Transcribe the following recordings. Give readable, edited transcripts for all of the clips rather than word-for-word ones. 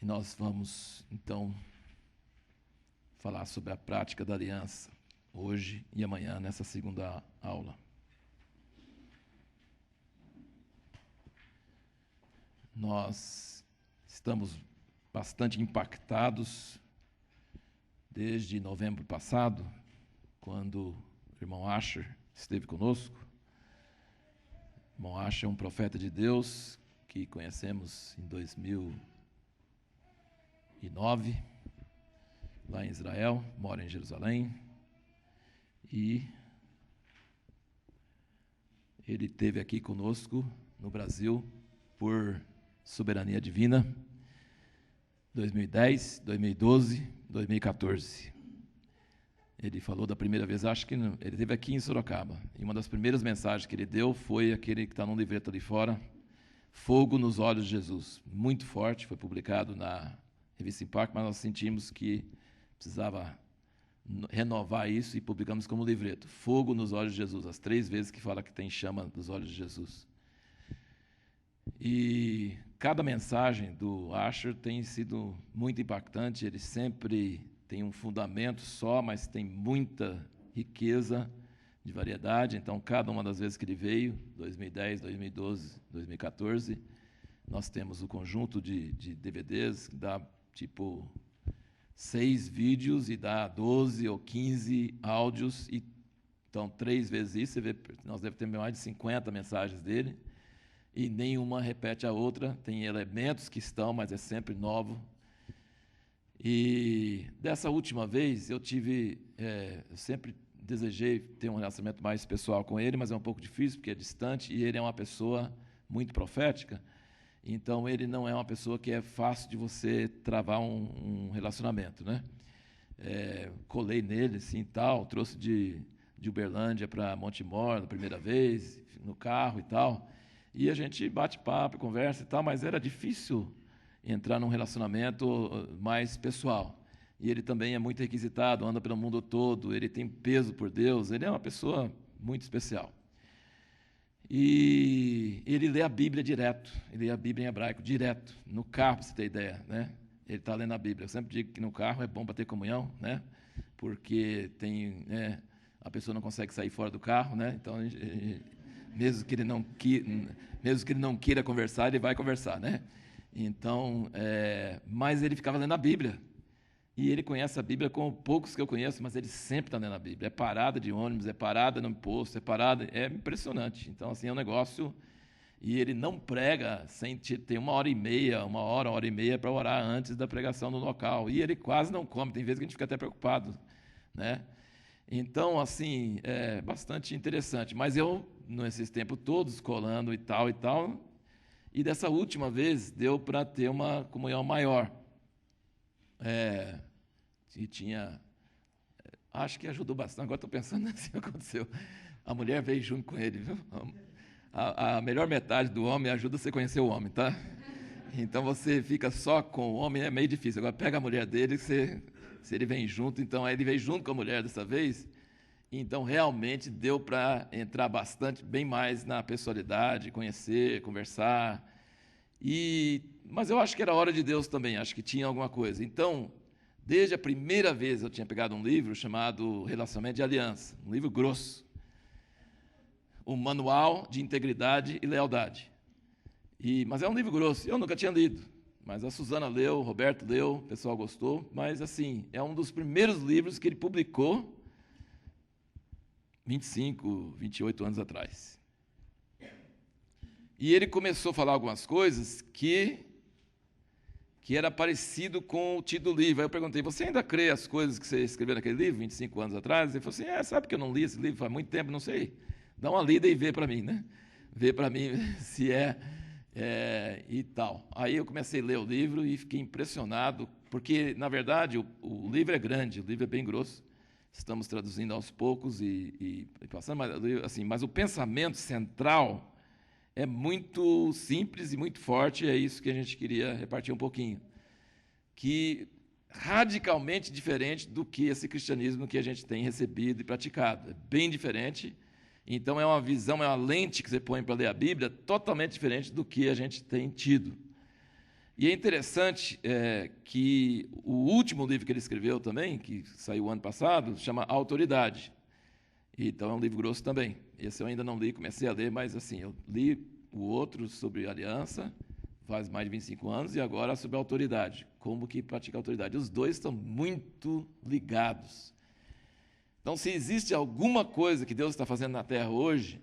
E nós vamos, então, falar sobre a prática da aliança, hoje e amanhã, nessa segunda aula. Nós estamos bastante impactados desde novembro passado, quando o irmão Asher esteve conosco. O irmão Asher é um profeta de Deus que conhecemos em 2009, lá em Israel, mora em Jerusalém, e ele esteve aqui conosco no Brasil por soberania divina, 2010, 2012, 2014. Ele falou da primeira vez, acho que não, ele esteve aqui em Sorocaba, e uma das primeiras mensagens que ele deu foi aquele que está no livreto ali fora, Fogo nos Olhos de Jesus. Muito forte, foi publicado na Revista Impacto, mas nós sentimos que precisava renovar isso e publicamos como livreto. Fogo nos Olhos de Jesus, as 3 vezes que fala que tem chama dos olhos de Jesus. E cada mensagem do Asher tem sido muito impactante, ele sempre tem um fundamento só, mas tem muita riqueza de variedade. Então, cada uma das vezes que ele veio, 2010, 2012, 2014, nós temos o conjunto de DVDs que dá, tipo, 6 vídeos e dá 12 ou 15 áudios. E, então, 3 vezes isso, você vê, nós devemos ter mais de 50 mensagens dele, e nenhuma repete a outra. Tem elementos que estão, mas é sempre novo. E dessa última vez, eu sempre desejei ter um relacionamento mais pessoal com ele, mas é um pouco difícil, porque é distante, e ele é uma pessoa muito profética, então ele não é uma pessoa que é fácil de você travar um relacionamento, né? Colei nele, assim, tal, trouxe de Uberlândia para Montemor, na primeira vez, no carro e tal, e a gente bate papo, conversa e tal, mas era difícil entrar num relacionamento mais pessoal. E ele também é muito requisitado, anda pelo mundo todo, ele tem peso por Deus, ele é uma pessoa muito especial. E ele lê a Bíblia direto, ele lê a Bíblia em hebraico direto, no carro, para você ter ideia, né? Ele está lendo a Bíblia. Eu sempre digo que no carro é bom para ter comunhão, né? Porque a pessoa não consegue sair fora do carro, né? Então, mesmo que ele não queira conversar, ele vai conversar, né? Então, mas ele ficava lendo a Bíblia. E ele conhece a Bíblia como poucos que eu conheço, mas ele sempre está lendo a Bíblia. É parada de ônibus, é parada no posto, é impressionante. Então, assim, é um negócio. E ele não prega sem ter 1h30, 1 hora e meia para orar antes da pregação no local. E ele quase não come, tem vezes que a gente fica até preocupado, né? Então, assim, é bastante interessante. Mas eu, nesses tempos todos, colando e tal, e dessa última vez deu para ter uma comunhão maior. E tinha... Acho que ajudou bastante. Agora estou pensando assim, aconteceu. A mulher veio junto com ele, viu? A melhor metade do homem ajuda você a conhecer o homem, tá? Então você fica só com o homem, é meio difícil. Agora pega a mulher dele, se ele vem junto, então aí ele veio junto com a mulher dessa vez. Então realmente deu para entrar bem mais na pessoalidade, conhecer, conversar. Mas eu acho que era hora de Deus também, acho que tinha alguma coisa. Então, desde a primeira vez eu tinha pegado um livro chamado Relacionamento de Aliança, um livro grosso, um manual de integridade e lealdade. Mas é um livro grosso, eu nunca tinha lido, mas a Suzana leu, o Roberto leu, o pessoal gostou, mas assim, é um dos primeiros livros que ele publicou 25, 28 anos atrás. E ele começou a falar algumas coisas que era parecido com o título do livro. Aí eu perguntei, você ainda crê as coisas que você escreveu naquele livro, 25 anos atrás? Ele falou assim, sabe que eu não li esse livro faz muito tempo, não sei. Dá uma lida e vê para mim, né? Vê para mim se e tal. Aí eu comecei a ler o livro e fiquei impressionado, porque, na verdade, o livro é grande, o livro é bem grosso. Estamos traduzindo aos poucos e passando, mas o pensamento central é muito simples e muito forte, é isso que a gente queria repartir um pouquinho. Que radicalmente diferente do que esse cristianismo que a gente tem recebido e praticado. É bem diferente. Então, é uma visão, é uma lente que você põe para ler a Bíblia totalmente diferente do que a gente tem tido. E é interessante que o último livro que ele escreveu também, que saiu ano passado, chama Autoridade. Então é um livro grosso também. Esse eu ainda não li, comecei a ler, mas assim, eu li o outro sobre aliança, faz mais de 25 anos, e agora sobre autoridade, como que praticar autoridade. Os dois estão muito ligados. Então, se existe alguma coisa que Deus está fazendo na Terra hoje,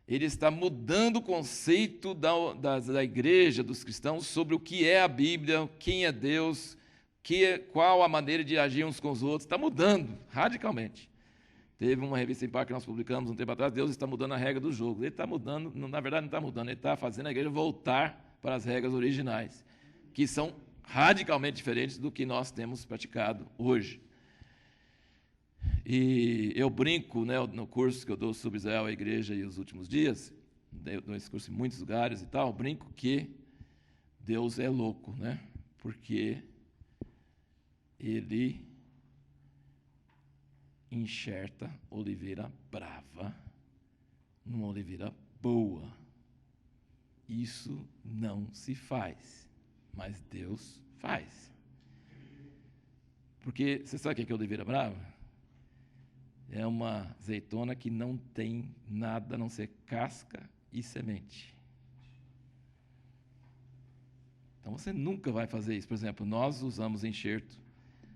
Ele está mudando o conceito da igreja, dos cristãos, sobre o que é a Bíblia, quem é Deus, qual a maneira de agir uns com os outros. Está mudando radicalmente. Teve uma revista Impacto que nós publicamos um tempo atrás, Deus está mudando a regra do jogo. Ele está mudando, na verdade não está mudando, Ele está fazendo a igreja voltar para as regras originais, que são radicalmente diferentes do que nós temos praticado hoje. E eu brinco, né, no curso que eu dou sobre Israel, a igreja e os últimos dias, eu dou esse curso em muitos lugares e tal, brinco que Deus é louco, né, porque Ele enxerta oliveira brava numa oliveira boa. Isso não se faz, mas Deus faz. Porque você sabe o que é oliveira brava? É uma azeitona que não tem nada a não ser casca e semente. Então você nunca vai fazer isso. Por exemplo, nós usamos enxerto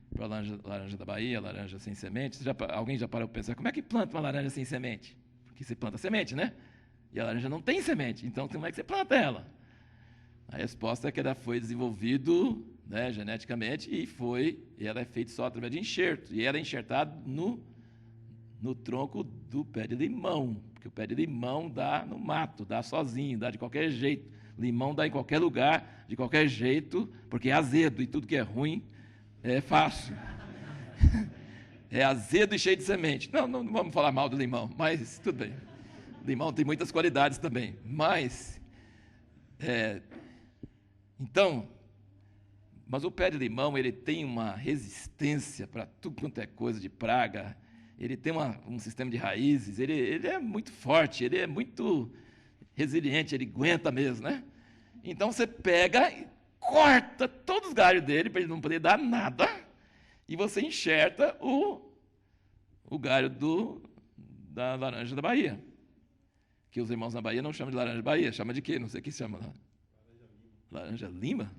para laranja da Bahia, laranja sem semente. Alguém já parou para pensar, como é que planta uma laranja sem semente? Porque você planta semente, né? E a laranja não tem semente, então como é que você planta ela? A resposta é que ela foi desenvolvido, né, geneticamente e ela é feita só através de enxerto. E ela é enxertada no tronco do pé de limão, porque o pé de limão dá no mato, dá sozinho, dá de qualquer jeito. Limão dá em qualquer lugar, de qualquer jeito, porque é azedo e tudo que é ruim é fácil. É azedo e cheio de semente. Não vamos falar mal do limão, mas tudo bem. Limão tem muitas qualidades também, mas mas o pé de limão ele tem uma resistência para tudo quanto é coisa de praga. Ele tem um sistema de raízes. Ele é muito forte, ele é muito resiliente, ele aguenta mesmo, né? Então você pega e corta todos os galhos dele para ele não poder dar nada e você enxerta o galho da laranja da Bahia. Que os irmãos na Bahia não chamam de laranja da Bahia, chama de quê? Não sei o que se chama lá. Laranja lima?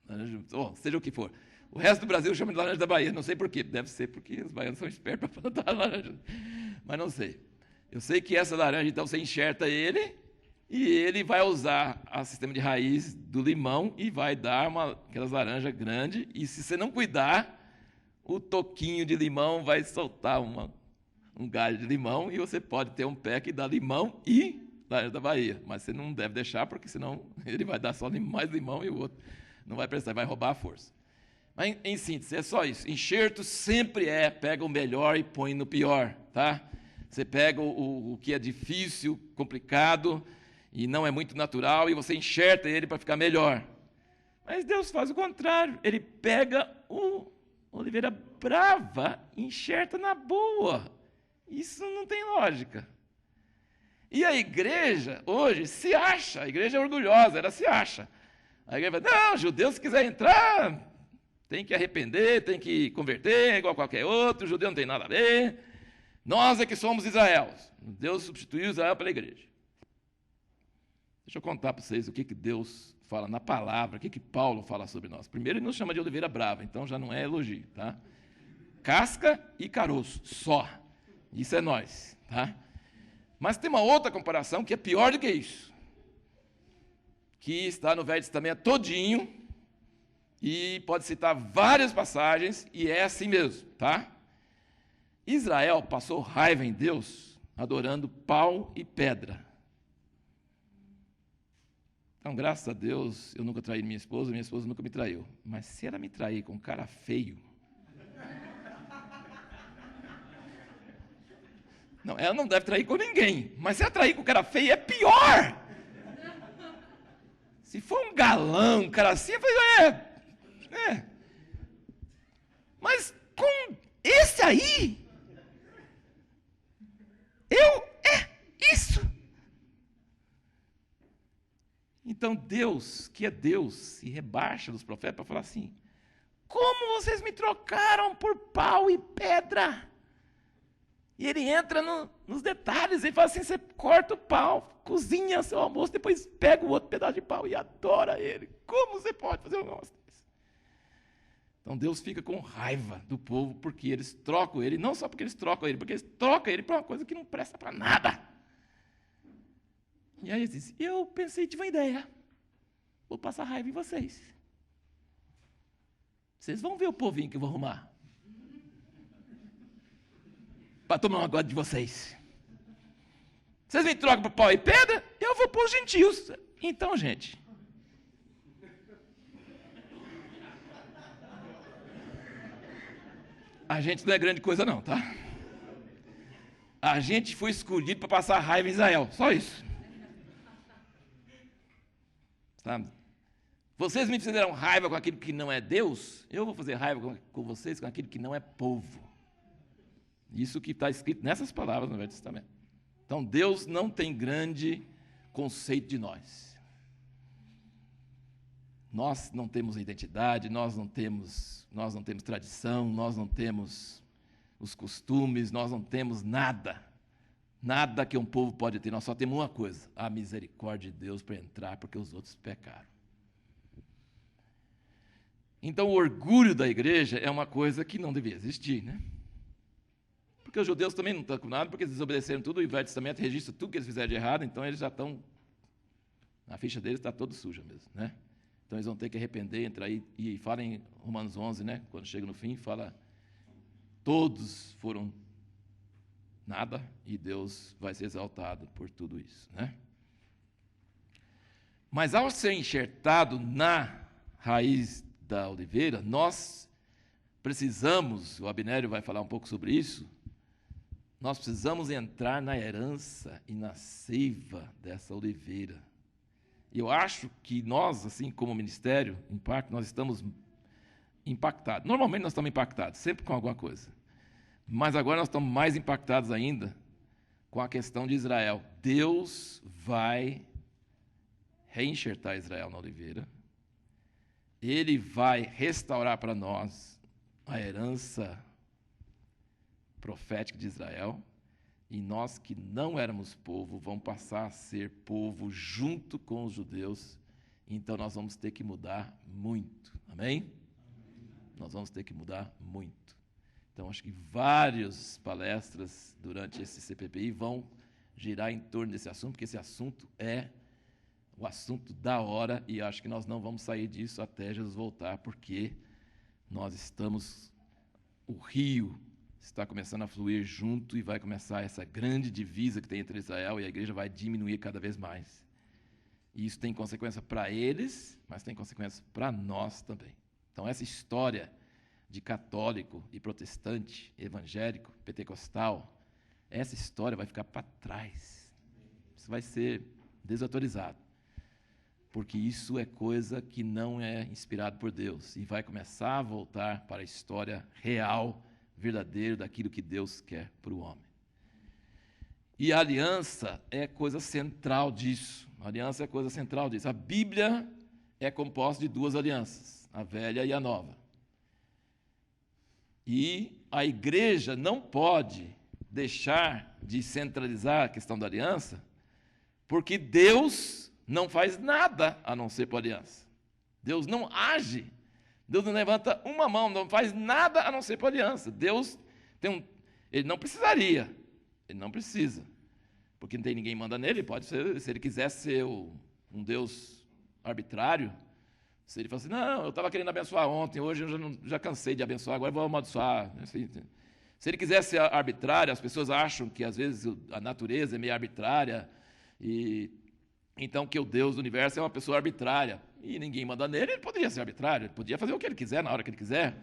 Laranja, seja o que for. O resto do Brasil chama de laranja da Bahia, não sei por quê. Deve ser porque os baianos são espertos para plantar laranja. Mas não sei. Eu sei que essa laranja, então, você enxerta ele e ele vai usar o sistema de raiz do limão e vai dar aquelas laranjas grandes. E se você não cuidar, o toquinho de limão vai soltar um galho de limão e você pode ter um pé que dá limão e laranja da Bahia. Mas você não deve deixar, porque senão ele vai dar só mais limão e o outro não vai prestar, vai roubar a força. Mas, em síntese, é só isso. Enxerto sempre pega o melhor e põe no pior, tá? Você pega o que é difícil, complicado e não é muito natural e você enxerta ele para ficar melhor. Mas Deus faz o contrário. Ele pega oliveira brava e enxerta na boa. Isso não tem lógica. E a igreja, hoje, se acha, a igreja é orgulhosa, ela se acha. A igreja fala, não, judeu, se quiser entrar, tem que arrepender, tem que converter, igual qualquer outro, o judeu não tem nada a ver. Nós é que somos Israel. Deus substituiu Israel pela igreja. Deixa eu contar para vocês o que Deus fala na palavra, o que Paulo fala sobre nós. Primeiro, ele nos chama de oliveira brava, então já não é elogio, tá? Casca e caroço, só. Isso é nós, tá? Mas tem uma outra comparação que é pior do que isso, que está no Velho Testamento todinho, e pode citar várias passagens, e é assim mesmo, tá? Israel passou raiva em Deus, adorando pau e pedra. Então, graças a Deus, eu nunca traí minha esposa nunca me traiu. Mas se ela me trair com um cara feio, não, ela não deve trair com ninguém, mas se ela trair com um cara feio, é pior. Se for um galão, um cara assim, eu falei, mas com esse aí, isso. Então Deus, que é Deus, se rebaixa dos profetas para falar assim: como vocês me trocaram por pau e pedra? E ele entra nos detalhes e fala assim: você corta o pau, cozinha seu almoço, depois pega o outro pedaço de pau e adora ele. Como você pode fazer um negócio desse? Então Deus fica com raiva do povo porque eles trocam ele, não só porque eles trocam ele, porque eles trocam ele para uma coisa que não presta para nada. E aí ele diz: eu pensei, tive uma ideia, vou passar raiva em vocês. Vocês vão ver o povinho que eu vou arrumar para tomar uma gota de vocês. Vocês me trocam por pau e pedra, eu vou pôr os gentios. Então, gente, a gente não é grande coisa não, tá? A gente foi escolhido para passar raiva em Israel, só isso. Sabe? Vocês me fizeram raiva com aquilo que não é Deus, eu vou fazer raiva com vocês com aquilo que não é povo. Isso que está escrito nessas palavras no Velho Testamento. Então, Deus não tem grande conceito de nós. Nós não temos identidade, nós não temos tradição, nós não temos os costumes, nós não temos nada. Nada que um povo pode ter. Nós só temos uma coisa: a misericórdia de Deus para entrar, porque os outros pecaram. Então, o orgulho da igreja é uma coisa que não devia existir, né? Porque os judeus também não estão com nada, porque eles desobedeceram tudo, o Velho Testamento registra tudo que eles fizeram de errado, então eles já estão, a ficha deles está toda suja mesmo, né? Então eles vão ter que arrepender, entrar aí, e fala em Romanos 11, né? Quando chega no fim, fala, todos foram nada, e Deus vai ser exaltado por tudo isso, né? Mas ao ser enxertado na raiz da oliveira, nós precisamos, o Abinério vai falar um pouco sobre isso, nós precisamos entrar na herança e na seiva dessa oliveira. E eu acho que nós, assim como ministério, em parte, nós estamos impactados. Normalmente nós estamos impactados, sempre com alguma coisa. Mas agora nós estamos mais impactados ainda com a questão de Israel. Deus vai reenxertar Israel na oliveira. Ele vai restaurar para nós a herança profética de Israel, e nós que não éramos povo, vamos passar a ser povo junto com os judeus, então nós vamos ter que mudar muito, amém? Nós vamos ter que mudar muito. Então, acho que várias palestras durante esse CPPI vão girar em torno desse assunto, porque esse assunto é o assunto da hora, e acho que nós não vamos sair disso até Jesus voltar, porque nós estamos, o rio está começando a fluir junto e vai começar essa grande divisa que tem entre Israel e a igreja vai diminuir cada vez mais. E isso tem consequência para eles, mas tem consequência para nós também. Então, essa história de católico e protestante, evangélico, pentecostal, essa história vai ficar para trás. Isso vai ser desatualizado. Porque isso é coisa que não é inspirado por Deus e vai começar a voltar para a história real, verdadeira, daquilo que Deus quer para o homem. E a aliança é coisa central disso. A aliança é coisa central disso. A Bíblia é composta de duas alianças, a velha e a nova. E a igreja não pode deixar de centralizar a questão da aliança, porque Deus não faz nada a não ser por aliança. Deus não age. Deus não levanta uma mão, não faz nada a não ser por aliança. Deus ele não precisaria, ele não precisa, porque não tem ninguém que manda nele. Pode ser, se ele quisesse ser um Deus arbitrário, se ele fosse, não, eu estava querendo abençoar ontem, hoje eu já cansei de abençoar, agora vou amaldiçoar. Se ele quisesse ser arbitrário, as pessoas acham que às vezes a natureza é meio arbitrária, e então que o Deus do universo é uma pessoa arbitrária. E ninguém manda nele, ele poderia ser arbitrário, ele podia fazer o que ele quiser, na hora que ele quiser.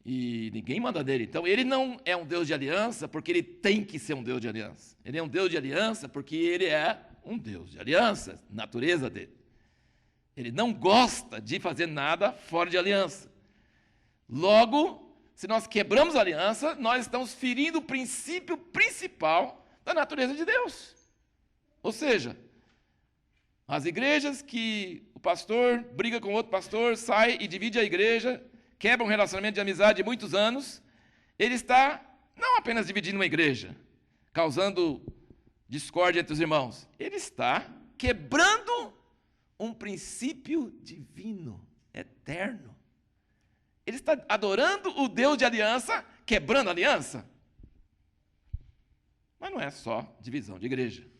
E ninguém manda nele. Então, ele não é um Deus de aliança porque ele tem que ser um Deus de aliança. Ele é um Deus de aliança porque ele é um Deus de aliança, natureza dele. Ele não gosta de fazer nada fora de aliança. Logo, se nós quebramos a aliança, nós estamos ferindo o princípio principal da natureza de Deus. Ou seja, As igrejas que o pastor briga com outro pastor, sai e divide a igreja, quebra um relacionamento de amizade de muitos anos, ele está não apenas dividindo uma igreja, causando discórdia entre os irmãos, ele está quebrando um princípio divino, eterno. Ele está adorando o Deus de aliança, quebrando a aliança. Mas não é só divisão de igreja.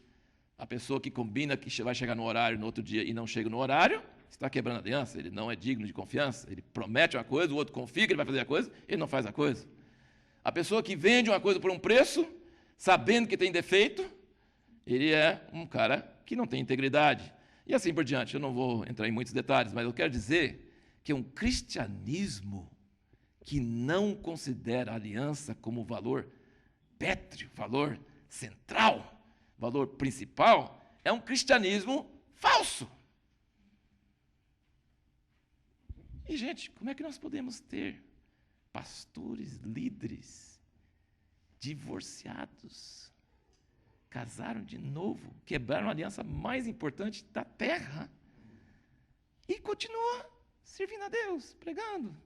A pessoa que combina que vai chegar no horário no outro dia e não chega no horário, está quebrando a aliança, ele não é digno de confiança, ele promete uma coisa, o outro confia que ele vai fazer a coisa, ele não faz a coisa. A pessoa que vende uma coisa por um preço, sabendo que tem defeito, ele é um cara que não tem integridade. E assim por diante, eu não vou entrar em muitos detalhes, mas eu quero dizer que é um cristianismo que não considera a aliança como valor pétreo, valor central, valor principal, é um cristianismo falso. E, gente, como é que nós podemos ter pastores, líderes, divorciados, casaram de novo, quebraram a aliança mais importante da terra e continua servindo a Deus, pregando?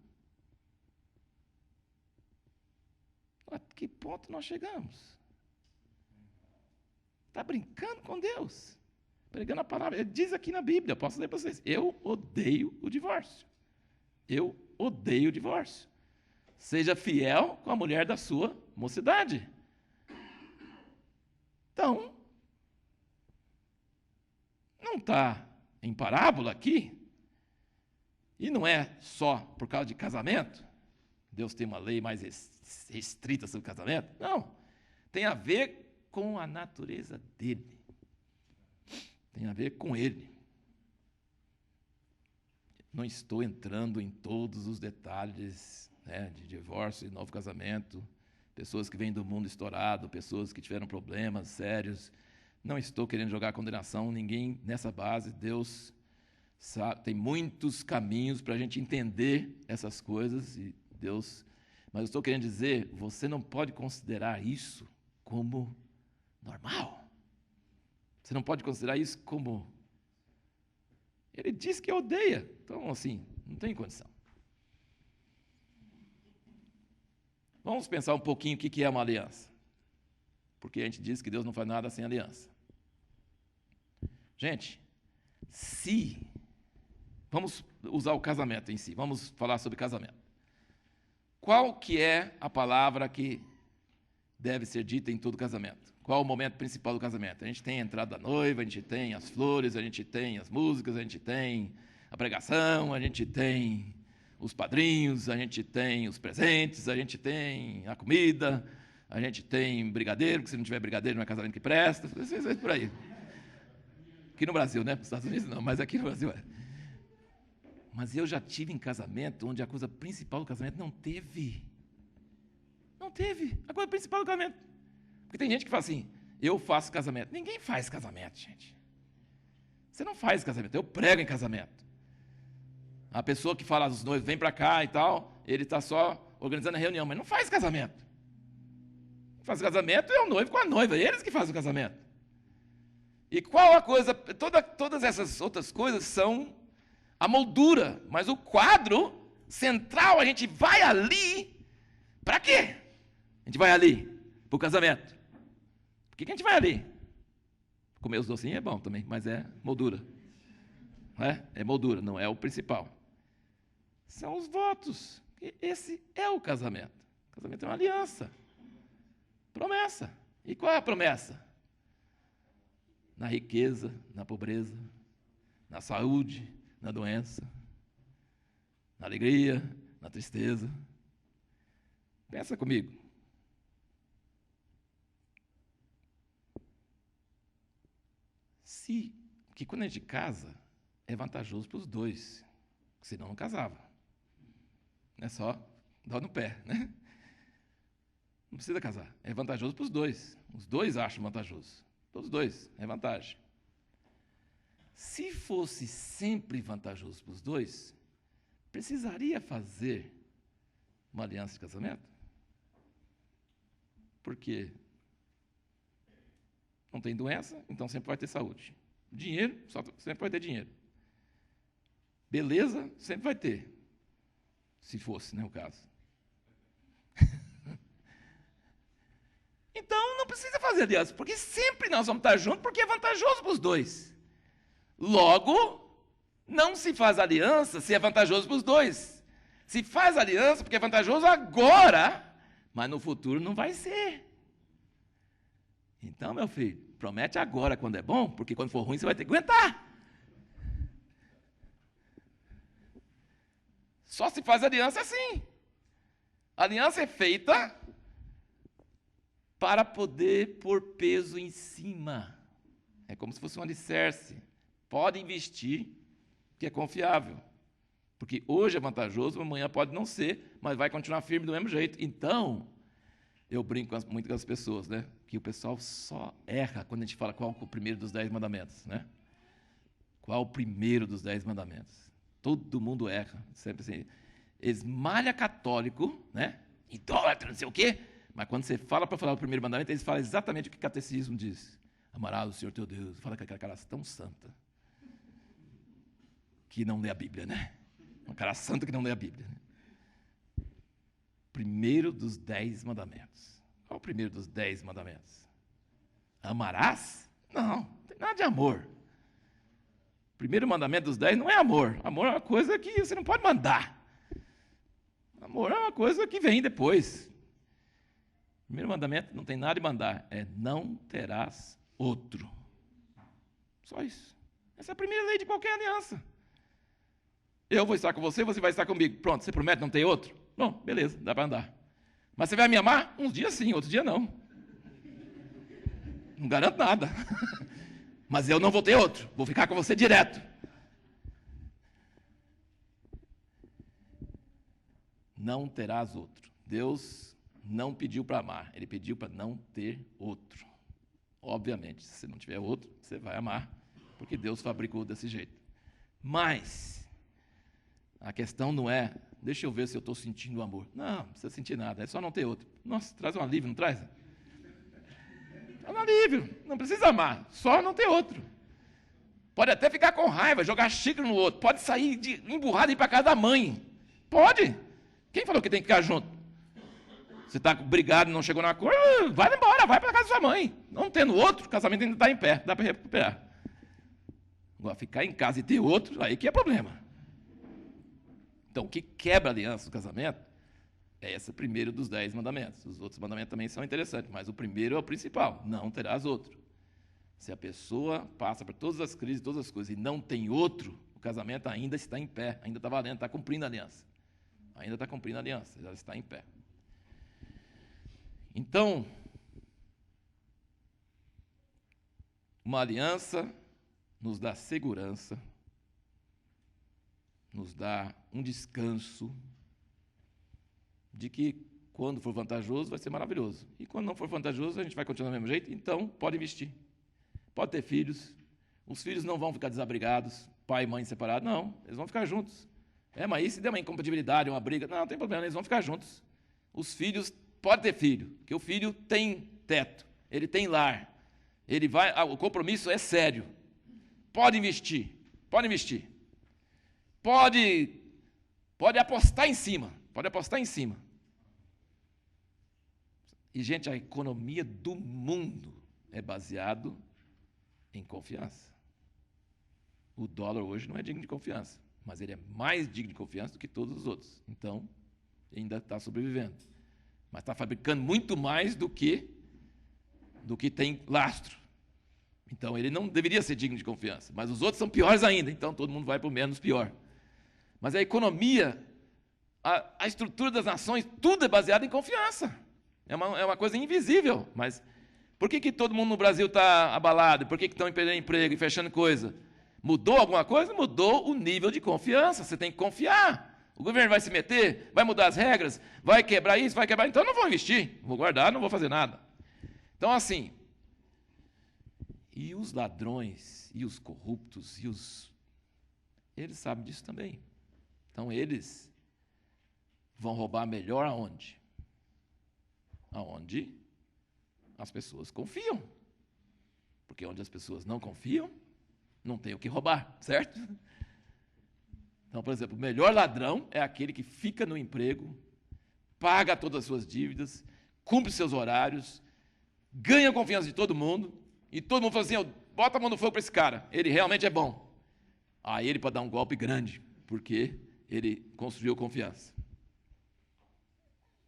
A que ponto nós chegamos? Está brincando com Deus, pregando a palavra. Ele diz aqui na Bíblia, eu posso ler para vocês, eu odeio o divórcio. Eu odeio o divórcio. Seja fiel com a mulher da sua mocidade. Então, não está em parábola aqui, e não é só por causa de casamento, Deus tem uma lei mais restrita sobre casamento, não, tem a ver com a natureza dele, tem a ver com ele. Não estou entrando em todos os detalhes, né, de divórcio e novo casamento, pessoas que vêm do mundo estourado, pessoas que tiveram problemas sérios. Não estou querendo jogar condenação, ninguém nessa base. Deus sabe, tem muitos caminhos para a gente entender essas coisas, e Deus, mas eu estou querendo dizer, você não pode considerar isso como normal. Você não pode considerar isso como... Ele diz que odeia, então assim, não tem condição. Vamos pensar um pouquinho o que é uma aliança. Porque a gente diz que Deus não faz nada sem aliança. Gente, vamos usar o casamento em si, vamos falar sobre casamento. Qual que é a palavra que deve ser dita em todo casamento? Qual o momento principal do casamento? A gente tem a entrada da noiva, a gente tem as flores, a gente tem as músicas, a gente tem a pregação, a gente tem os padrinhos, a gente tem os presentes, a gente tem a comida, a gente tem brigadeiro, porque se não tiver brigadeiro não é casamento que presta, por aí. Aqui no Brasil, né? Nos Estados Unidos não, mas aqui no Brasil é. Mas eu já tive em casamento onde a coisa principal do casamento não teve. Não teve a coisa principal do casamento. Porque tem gente que fala assim, eu faço casamento. Ninguém faz casamento, gente. Você não faz casamento, eu prego em casamento. A pessoa que fala aos noivos, vem para cá e tal, ele está só organizando a reunião, mas não faz casamento. Faz casamento é o noivo com a noiva, eles que fazem o casamento. E qual a coisa, todas essas outras coisas são a moldura, mas o quadro central, a gente vai ali, para quê? A gente vai ali para o casamento. Por que a gente vai ali? Comer os docinhos é bom também, mas é moldura. É moldura, não é o principal. São os votos. Esse é o casamento. O casamento é uma aliança. Promessa. E qual é a promessa? Na riqueza, na pobreza, na saúde, na doença, na alegria, na tristeza. Pensa comigo. Porque quando a gente casa, é vantajoso para os dois, senão não casava. Não é só dar no pé, né? Não precisa casar, é vantajoso para os dois. Os dois acham vantajoso. Todos os dois, é vantagem. Se fosse sempre vantajoso para os dois, precisaria fazer uma aliança de casamento? Porque não tem doença, então sempre vai ter saúde. Dinheiro, sempre vai ter dinheiro. Beleza, sempre vai ter. Se fosse, né, o caso. Então, não precisa fazer aliança, porque sempre nós vamos estar juntos, porque é vantajoso para os dois. Logo, não se faz aliança se é vantajoso para os dois. Se faz aliança porque é vantajoso agora, mas no futuro não vai ser. Então, meu filho, promete agora quando é bom, porque quando for ruim você vai ter que aguentar. Só se faz aliança assim. A aliança é feita para poder pôr peso em cima. É como se fosse um alicerce. Pode investir, que é confiável. Porque hoje é vantajoso, amanhã pode não ser, mas vai continuar firme do mesmo jeito. Então, eu brinco muito com as pessoas, né? Que o pessoal só erra quando a gente fala qual é o primeiro dos 10 mandamentos, né? Qual o primeiro dos 10 mandamentos? Todo mundo erra, sempre assim. Esmalha católico, né? Idólatra, não sei o quê. Mas quando você fala para falar o primeiro mandamento, eles falam exatamente o que o catecismo diz. Amarás o Senhor teu Deus. Fala com aquela cara tão santa que não lê a Bíblia, né? Uma cara santa que não lê a Bíblia. Né? Primeiro dos 10 mandamentos. Qual é o primeiro dos 10 mandamentos? Amarás? Não tem nada de amor. O primeiro mandamento dos 10 não é amor. Amor é uma coisa que você não pode mandar. Amor é uma coisa que vem depois. O primeiro mandamento não tem nada de mandar. É não terás outro. Só isso. Essa é a primeira lei de qualquer aliança. Eu vou estar com você, você vai estar comigo. Pronto, você promete não ter outro? Bom, beleza, dá para andar. Mas você vai me amar? Uns dias sim, outros dias não. Não garanto nada. Mas eu não vou ter outro. Vou ficar com você direto. Não terás outro. Deus não pediu para amar. Ele pediu para não ter outro. Obviamente, se você não tiver outro, você vai amar. Porque Deus fabricou desse jeito. Mas a questão não é, deixa eu ver se eu estou sentindo amor. Não precisa sentir nada, é só não ter outro. Nossa, traz um alívio, não traz? É um alívio, não precisa amar, só não ter outro. Pode até ficar com raiva, jogar xícara no outro, pode sair emburrado e ir para casa da mãe. Pode. Quem falou que tem que ficar junto? Você está brigado, não chegou na cor, vai embora, vai para casa da sua mãe. Não tendo outro, o casamento ainda está em pé, dá para recuperar. Agora, ficar em casa e ter outro, aí que é problema. Então, o que quebra a aliança do casamento é esse primeiro dos 10 mandamentos. Os outros mandamentos também são interessantes, mas o primeiro é o principal, não terás outro. Se a pessoa passa por todas as crises, todas as coisas, e não tem outro, o casamento ainda está em pé, ainda está valendo, está cumprindo a aliança. Ainda está cumprindo a aliança, já está em pé. Então, uma aliança nos dá segurança, nos dá um descanso de que quando for vantajoso vai ser maravilhoso. E quando não for vantajoso, a gente vai continuar do mesmo jeito, então pode investir. Pode ter filhos, os filhos não vão ficar desabrigados, pai e mãe separados, não, eles vão ficar juntos. Mas aí se der uma incompatibilidade, uma briga, não tem problema, eles vão ficar juntos. Os filhos, pode ter filho, porque o filho tem teto, ele tem lar, ele vai, o compromisso é sério. Pode investir, pode investir. Pode apostar em cima, pode apostar em cima. E, gente, a economia do mundo é baseado em confiança. O dólar hoje não é digno de confiança, mas ele é mais digno de confiança do que todos os outros. Então, ainda está sobrevivendo. Mas está fabricando muito mais do que tem lastro. Então, ele não deveria ser digno de confiança. Mas os outros são piores ainda, então todo mundo vai para o menos pior. Mas a economia, a estrutura das nações, tudo é baseado em confiança. É uma coisa invisível. Mas por que todo mundo no Brasil está abalado? Por que estão perdendo emprego e fechando coisa? Mudou alguma coisa? Mudou o nível de confiança. Você tem que confiar. O governo vai se meter, vai mudar as regras, vai quebrar isso, vai quebrar... Então não vou investir, vou guardar, não vou fazer nada. Então, assim... E os ladrões, e os corruptos, eles sabem disso também. Então, eles vão roubar melhor aonde? Aonde as pessoas confiam. Porque onde as pessoas não confiam, não tem o que roubar, certo? Então, por exemplo, o melhor ladrão é aquele que fica no emprego, paga todas as suas dívidas, cumpre seus horários, ganha a confiança de todo mundo, e todo mundo fala assim, bota a mão no fogo para esse cara, ele realmente é bom. Aí ele pode dar um golpe grande, porque ele construiu confiança.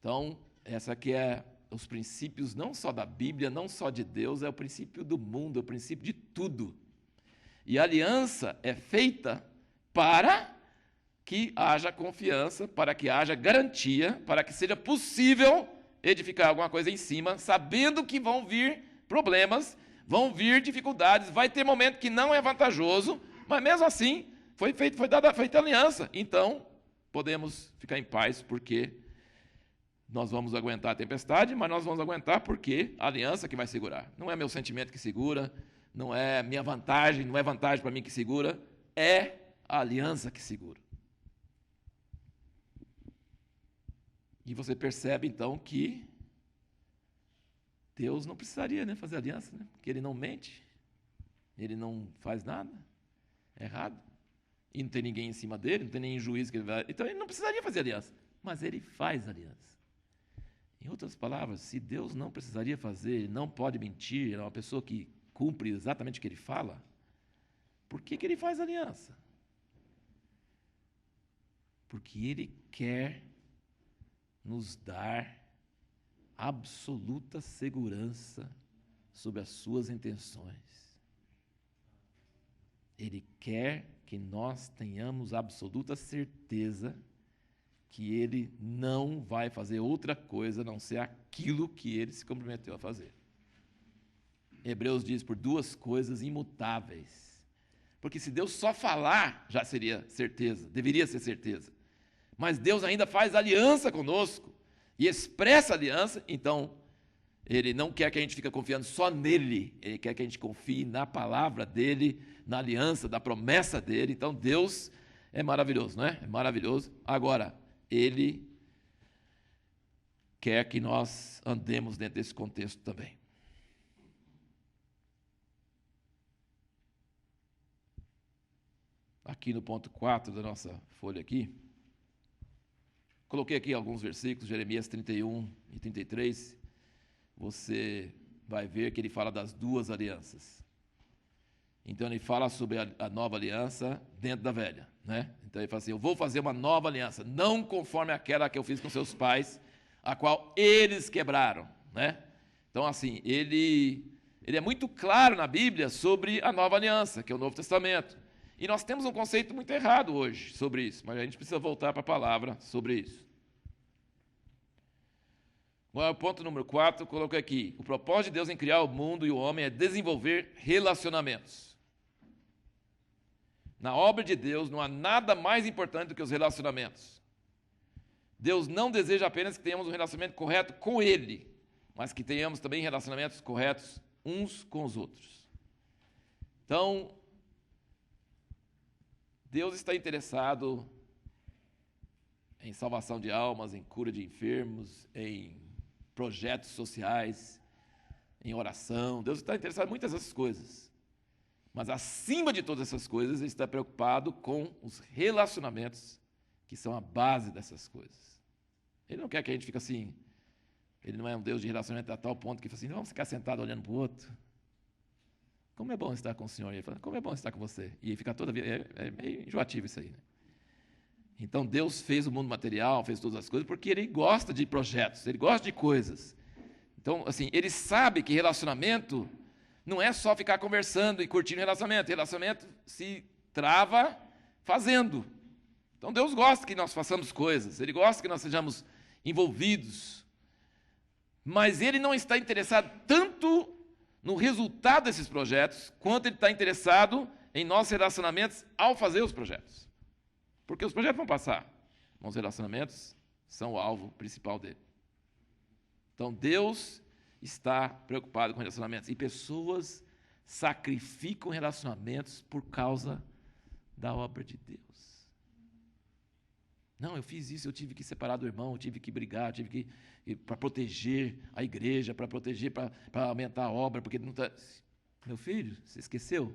Então, essa aqui é os princípios não só da Bíblia, não só de Deus, é o princípio do mundo, é o princípio de tudo. E a aliança é feita para que haja confiança, para que haja garantia, para que seja possível edificar alguma coisa em cima, sabendo que vão vir problemas, vão vir dificuldades, vai ter momento que não é vantajoso, mas mesmo assim foi feita aliança. Então, podemos ficar em paz, porque nós vamos aguentar a tempestade, mas nós vamos aguentar porque a aliança que vai segurar. Não é meu sentimento que segura, não é minha vantagem, não é vantagem para mim que segura, é a aliança que segura. E você percebe, então, que Deus não precisaria fazer aliança, porque Ele não mente, Ele não faz nada errado, e não tem ninguém em cima dele, não tem nenhum juiz que ele vai... Então, Ele não precisaria fazer aliança, mas Ele faz aliança. Em outras palavras, se Deus não precisaria fazer, Ele não pode mentir, é uma pessoa que cumpre exatamente o que Ele fala, por que Ele faz aliança? Porque Ele quer nos dar absoluta segurança sobre as suas intenções. Ele quer que nós tenhamos absoluta certeza que Ele não vai fazer outra coisa a não ser aquilo que Ele se comprometeu a fazer. Hebreus diz por duas coisas imutáveis. Porque se Deus só falar, já seria certeza, deveria ser certeza. Mas Deus ainda faz aliança conosco e expressa aliança, então Ele não quer que a gente fique confiando só nele, Ele quer que a gente confie na palavra dEle, na aliança, da promessa dEle. Então Deus é maravilhoso, não é? É maravilhoso. Agora, Ele quer que nós andemos dentro desse contexto também. Aqui no ponto 4 da nossa folha aqui, coloquei aqui alguns versículos, Jeremias 31 e 33, você vai ver que ele fala das duas alianças. Então ele fala sobre a nova aliança dentro da velha, né? Então ele fala assim, eu vou fazer uma nova aliança, não conforme aquela que eu fiz com seus pais, a qual eles quebraram, né? Então assim, ele é muito claro na Bíblia sobre a nova aliança, que é o Novo Testamento. E nós temos um conceito muito errado hoje sobre isso, mas a gente precisa voltar para a palavra sobre isso. O ponto número 4, coloquei aqui. O propósito de Deus em criar o mundo e o homem é desenvolver relacionamentos. Na obra de Deus não há nada mais importante do que os relacionamentos. Deus não deseja apenas que tenhamos um relacionamento correto com Ele, mas que tenhamos também relacionamentos corretos uns com os outros. Então, Deus está interessado em salvação de almas, em cura de enfermos, em projetos sociais, em oração. Deus está interessado em muitas dessas coisas. Mas acima de todas essas coisas, Ele está preocupado com os relacionamentos que são a base dessas coisas. Ele não quer que a gente fique assim, Ele não é um Deus de relacionamento a tal ponto que fala assim, vamos ficar sentado olhando para o outro. Como é bom estar com o Senhor. E ele fala, como é bom estar com você. E fica toda vida, é meio enjoativo isso aí, né? Então Deus fez o mundo material, fez todas as coisas, porque Ele gosta de projetos, Ele gosta de coisas. Então, assim, Ele sabe que relacionamento não é só ficar conversando e curtindo relacionamento. Relacionamento se trava fazendo. Então Deus gosta que nós façamos coisas, Ele gosta que nós sejamos envolvidos. Mas Ele não está interessado tanto no resultado desses projetos, quanto Ele está interessado em nossos relacionamentos ao fazer os projetos. Porque os projetos vão passar, mas os relacionamentos são o alvo principal dele. Então, Deus está preocupado com relacionamentos. E pessoas sacrificam relacionamentos por causa da obra de Deus. Não, eu fiz isso, eu tive que separar do irmão, eu tive que brigar, tive que para proteger a igreja, para proteger, para aumentar a obra, porque não está... Meu filho, você esqueceu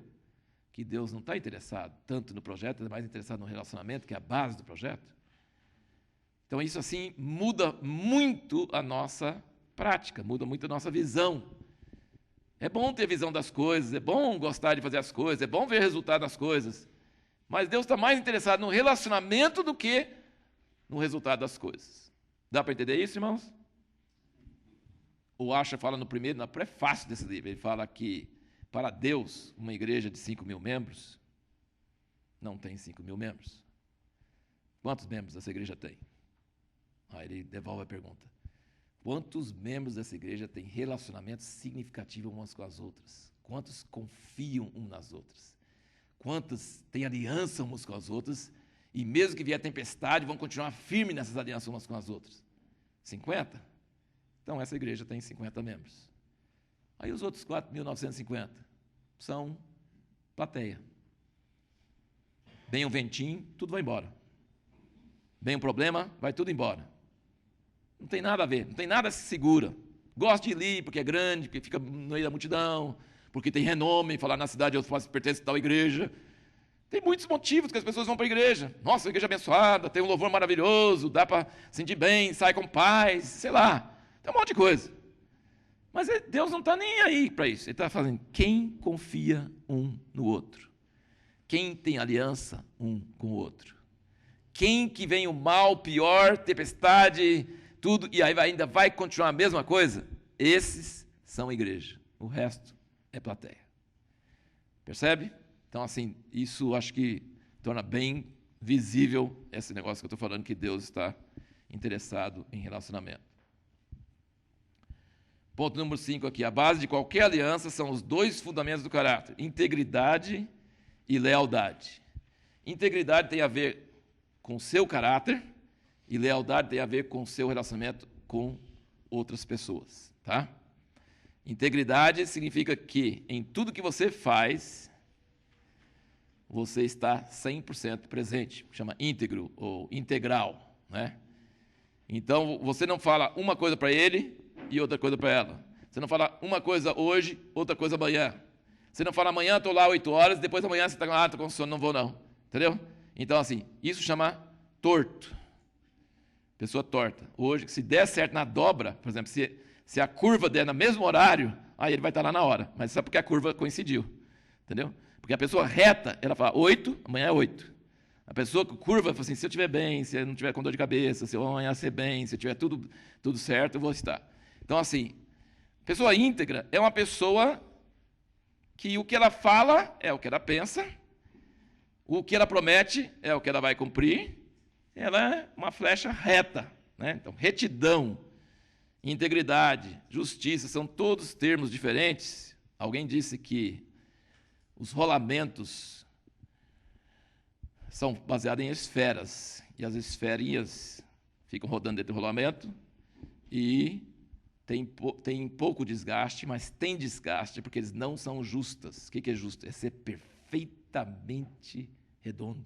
que Deus não está interessado tanto no projeto, ele é mais interessado no relacionamento, que é a base do projeto. Então, isso assim muda muito a nossa prática, muda muito a nossa visão. É bom ter visão das coisas, é bom gostar de fazer as coisas, é bom ver o resultado das coisas, mas Deus está mais interessado no relacionamento do que no resultado das coisas. Dá para entender isso, irmãos? O Asher fala no prefácio desse livro, ele fala que para Deus, uma igreja de 5.000 membros não tem 5.000 membros. Quantos membros essa igreja tem? Aí ele devolve a pergunta. Quantos membros dessa igreja têm relacionamento significativo umas com as outras? Quantos confiam uns nas outras? Quantos têm aliança umas com as outras? E mesmo que vier tempestade, vão continuar firmes nessas alianças umas com as outras? 50? Então essa igreja tem 50 membros. Aí os outros 4.950 são plateia. Vem um ventinho, tudo vai embora. Vem um problema, vai tudo embora. Não tem nada a ver, não tem nada se segura. Gosto de ir ali porque é grande, porque fica no meio da multidão, porque tem renome, falar na cidade eu pertenço a tal igreja. Tem muitos motivos que as pessoas vão para a igreja. Nossa, a igreja abençoada, tem um louvor maravilhoso, dá para sentir bem, sai com paz, sei lá. Tem um monte de coisa. Mas Deus não está nem aí para isso. Ele está fazendo quem confia um no outro. Quem tem aliança um com o outro. Quem que vem o mal, pior, tempestade, tudo, e aí ainda vai continuar a mesma coisa? Esses são a igreja. O resto é plateia. Percebe? Então, assim, isso acho que torna bem visível esse negócio que eu estou falando, que Deus está interessado em relacionamento. Ponto número 5 aqui. A base de qualquer aliança são os dois fundamentos do caráter: integridade e lealdade. Integridade tem a ver com o seu caráter e lealdade tem a ver com o seu relacionamento com outras pessoas. Tá? Integridade significa que em tudo que você faz, você está 100% presente. Chama íntegro ou integral. Né? Então, você não fala uma coisa para ele e outra coisa para ela. Você não fala uma coisa hoje, outra coisa amanhã. Você não fala amanhã estou lá 8 horas, depois amanhã você está lá, estou com sono, não vou não. Entendeu? Então, assim, isso chama torto. Pessoa torta. Hoje, se der certo na dobra, por exemplo, se a curva der no mesmo horário, aí ele vai estar lá na hora. Mas só porque a curva coincidiu. Entendeu? Porque a pessoa reta, ela fala 8, amanhã é 8. A pessoa que curva, fala assim, se eu estiver bem, se eu não estiver com dor de cabeça, se eu amanhã bem, se eu tiver tudo certo, eu vou estar. Então, assim, pessoa íntegra é uma pessoa que o que ela fala é o que ela pensa, o que ela promete é o que ela vai cumprir, ela é uma flecha reta. Né? Então, retidão, integridade, justiça, são todos termos diferentes. Alguém disse que os rolamentos são baseados em esferas, e as esferinhas ficam rodando dentro do rolamento, e tem pouco desgaste, mas tem desgaste, porque eles não são justas. O que é justo? É ser perfeitamente redondo.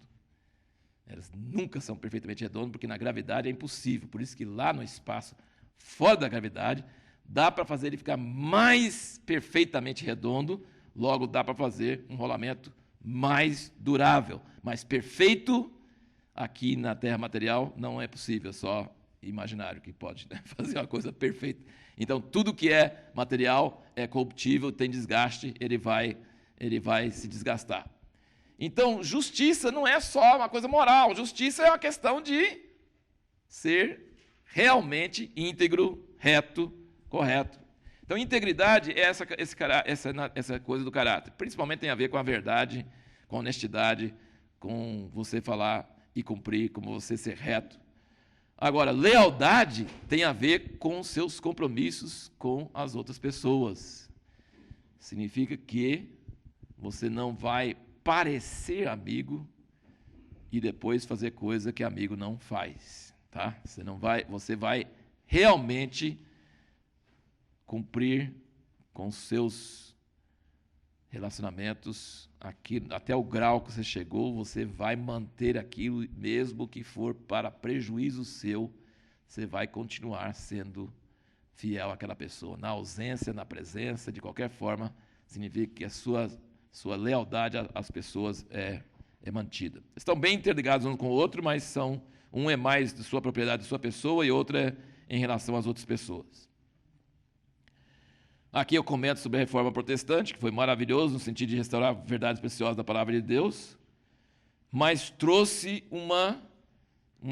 Elas nunca são perfeitamente redondas, porque na gravidade é impossível. Por isso que lá no espaço, fora da gravidade, dá para fazer ele ficar mais perfeitamente redondo, logo dá para fazer um rolamento mais durável. Mas perfeito, aqui na Terra material, não é possível, é só imaginário que pode, né, fazer uma coisa perfeita. Então, tudo que é material é corruptível, tem desgaste, ele vai se desgastar. Então, justiça não é só uma coisa moral, justiça é uma questão de ser realmente íntegro, reto, correto. Então, integridade é essa coisa do caráter. Principalmente tem a ver com a verdade, com a honestidade, com você falar e cumprir, como você ser reto. Agora, lealdade tem a ver com os seus compromissos com as outras pessoas. Significa que você não vai parecer amigo e depois fazer coisa que amigo não faz, tá? Você vai realmente cumprir com os seus relacionamentos até o grau que você chegou, você vai manter aquilo, mesmo que for para prejuízo seu, você vai continuar sendo fiel àquela pessoa. Na ausência, na presença, de qualquer forma, significa que a sua sua lealdade às pessoas é mantida. Estão bem interligados um com o outro, mas um é mais de sua propriedade, de sua pessoa, e outro é em relação às outras pessoas. Aqui eu comento sobre a Reforma Protestante, que foi maravilhoso no sentido de restaurar verdades preciosas da palavra de Deus, mas trouxe uma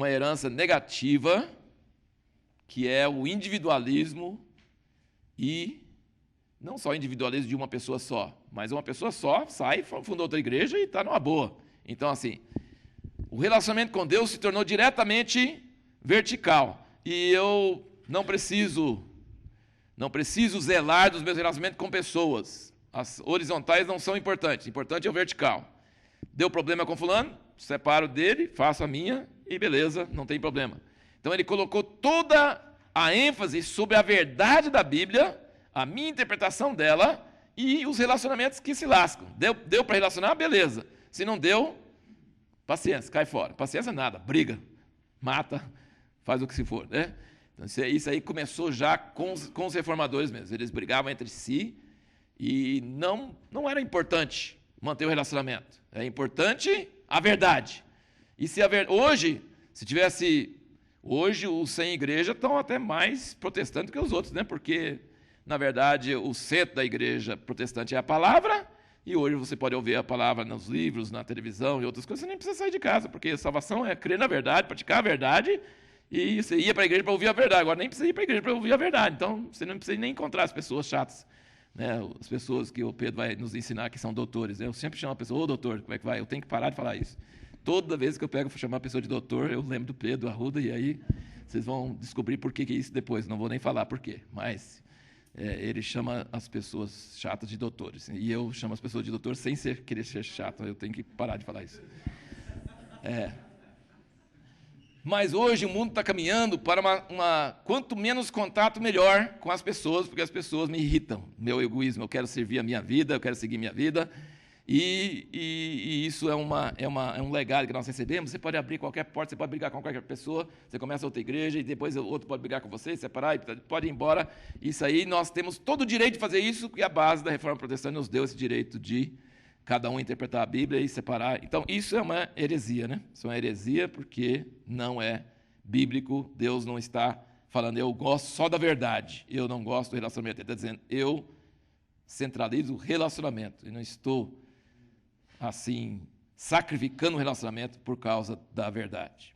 herança negativa, que é o individualismo, e não só o individualismo de uma pessoa só, mas uma pessoa só sai, fundou outra igreja e está numa boa. Então, assim, o relacionamento com Deus se tornou diretamente vertical, e eu não preciso zelar dos meus relacionamentos com pessoas. As horizontais não são importantes, o importante é o vertical. Deu problema com fulano, separo dele, faço a minha e beleza, não tem problema. Então ele colocou toda a ênfase sobre a verdade da Bíblia, a minha interpretação dela e os relacionamentos que se lascam. Deu para relacionar? Beleza. Se não deu, paciência, cai fora. Paciência nada, briga, mata, faz o que se for, né? Então, isso aí começou já com os reformadores mesmo. Eles brigavam entre si e não era importante manter o relacionamento. É importante a verdade. E se hoje os sem igreja estão até mais protestantes que os outros, né? Porque, na verdade, o centro da igreja protestante é a palavra, e hoje você pode ouvir a palavra nos livros, na televisão e outras coisas, você nem precisa sair de casa, porque a salvação é crer na verdade, praticar a verdade. E você ia para a igreja para ouvir a verdade, agora nem precisa ir para a igreja para ouvir a verdade, então você não precisa nem encontrar as pessoas chatas, né? As pessoas que o Pedro vai nos ensinar que são doutores. Eu sempre chamo a pessoa, ô doutor, como é que vai? Eu tenho que parar de falar isso. Toda vez que eu pego para chamar a pessoa de doutor, eu lembro do Pedro Arruda, e aí vocês vão descobrir por que é isso depois, não vou nem falar por quê, mas ele chama as pessoas chatas de doutores, e eu chamo as pessoas de doutor sem querer ser chato, eu tenho que parar de falar isso. Mas hoje o mundo está caminhando para quanto menos contato, melhor com as pessoas, porque as pessoas me irritam. Meu egoísmo, eu quero servir a minha vida, eu quero seguir minha vida, e isso é um legado que nós recebemos. Você pode abrir qualquer porta, você pode brigar com qualquer pessoa, você começa outra igreja, e depois o outro pode brigar com você, separar, e pode ir embora. Isso aí, nós temos todo o direito de fazer isso, e a base da Reforma Protestante nos deu esse direito de cada um interpretar a Bíblia e separar. Então, isso é uma heresia, né? Isso é uma heresia porque não é bíblico. Deus não está falando, eu gosto só da verdade, eu não gosto do relacionamento. Ele está dizendo, eu centralizo o relacionamento. E não estou, assim, sacrificando o relacionamento por causa da verdade.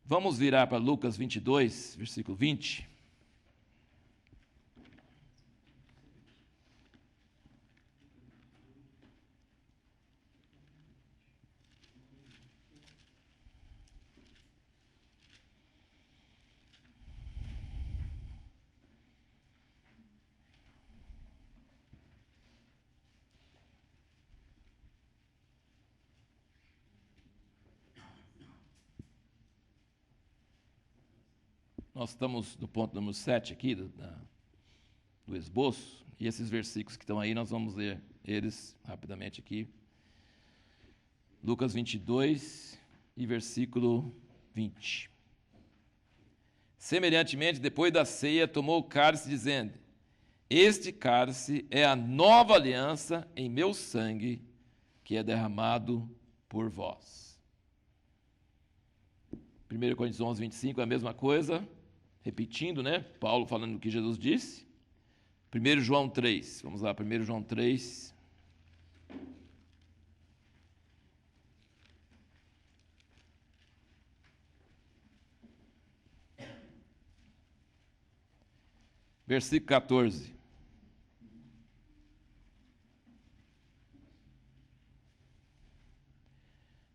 Vamos virar para Lucas 22, versículo 20. Nós estamos no ponto número 7 aqui do esboço, e esses versículos que estão aí, nós vamos ler eles rapidamente aqui. Lucas 22 e versículo 20. Semelhantemente, depois da ceia, tomou o cálice, dizendo, este cálice é a nova aliança em meu sangue, que é derramado por vós. 1 Coríntios 11, 25 é a mesma coisa. Repetindo, né? Paulo falando o que Jesus disse. 1 João 3, vamos lá, 1 João 3. Versículo 14.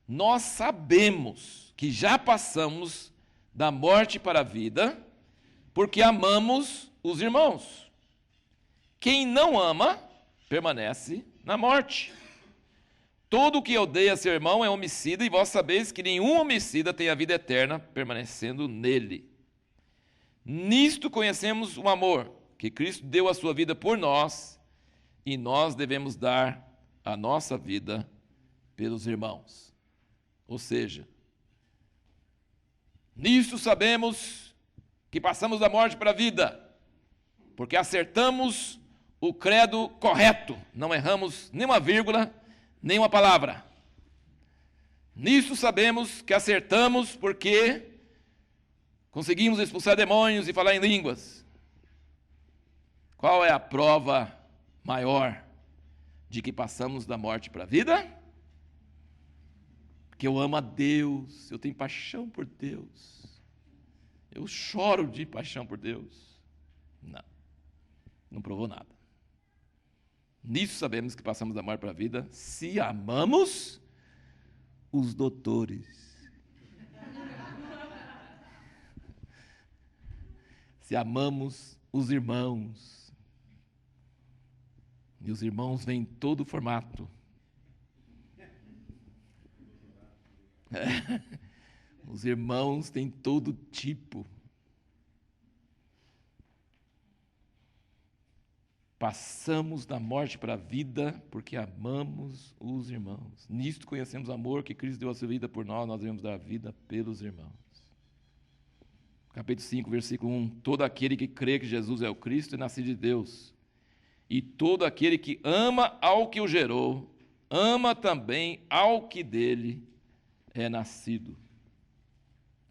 Nós sabemos que já passamos da morte para a vida, porque amamos os irmãos. Quem não ama, permanece na morte. Todo o que odeia seu irmão é homicida, e vós sabeis que nenhum homicida tem a vida eterna permanecendo nele. Nisto conhecemos o amor, que Cristo deu a sua vida por nós, e nós devemos dar a nossa vida pelos irmãos. Ou seja, nisto sabemos que passamos da morte para a vida, porque acertamos o credo correto, não erramos nenhuma vírgula, nenhuma palavra. Nisso sabemos que acertamos porque conseguimos expulsar demônios e falar em línguas. Qual é a prova maior de que passamos da morte para a vida? Que eu amo a Deus, eu tenho paixão por Deus, eu choro de paixão por Deus. Não provou nada. Nisso sabemos que passamos da morte para a vida, se amamos os doutores. Se amamos os irmãos. E os irmãos vêm em todo formato. Os irmãos têm todo tipo. Passamos da morte para a vida porque amamos os irmãos. Nisto conhecemos o amor que Cristo deu a sua vida por nós, nós devemos dar a vida pelos irmãos. Capítulo 5, versículo 1. Todo aquele que crê que Jesus é o Cristo é nascido de Deus. E todo aquele que ama ao que o gerou, ama também ao que dele é nascido.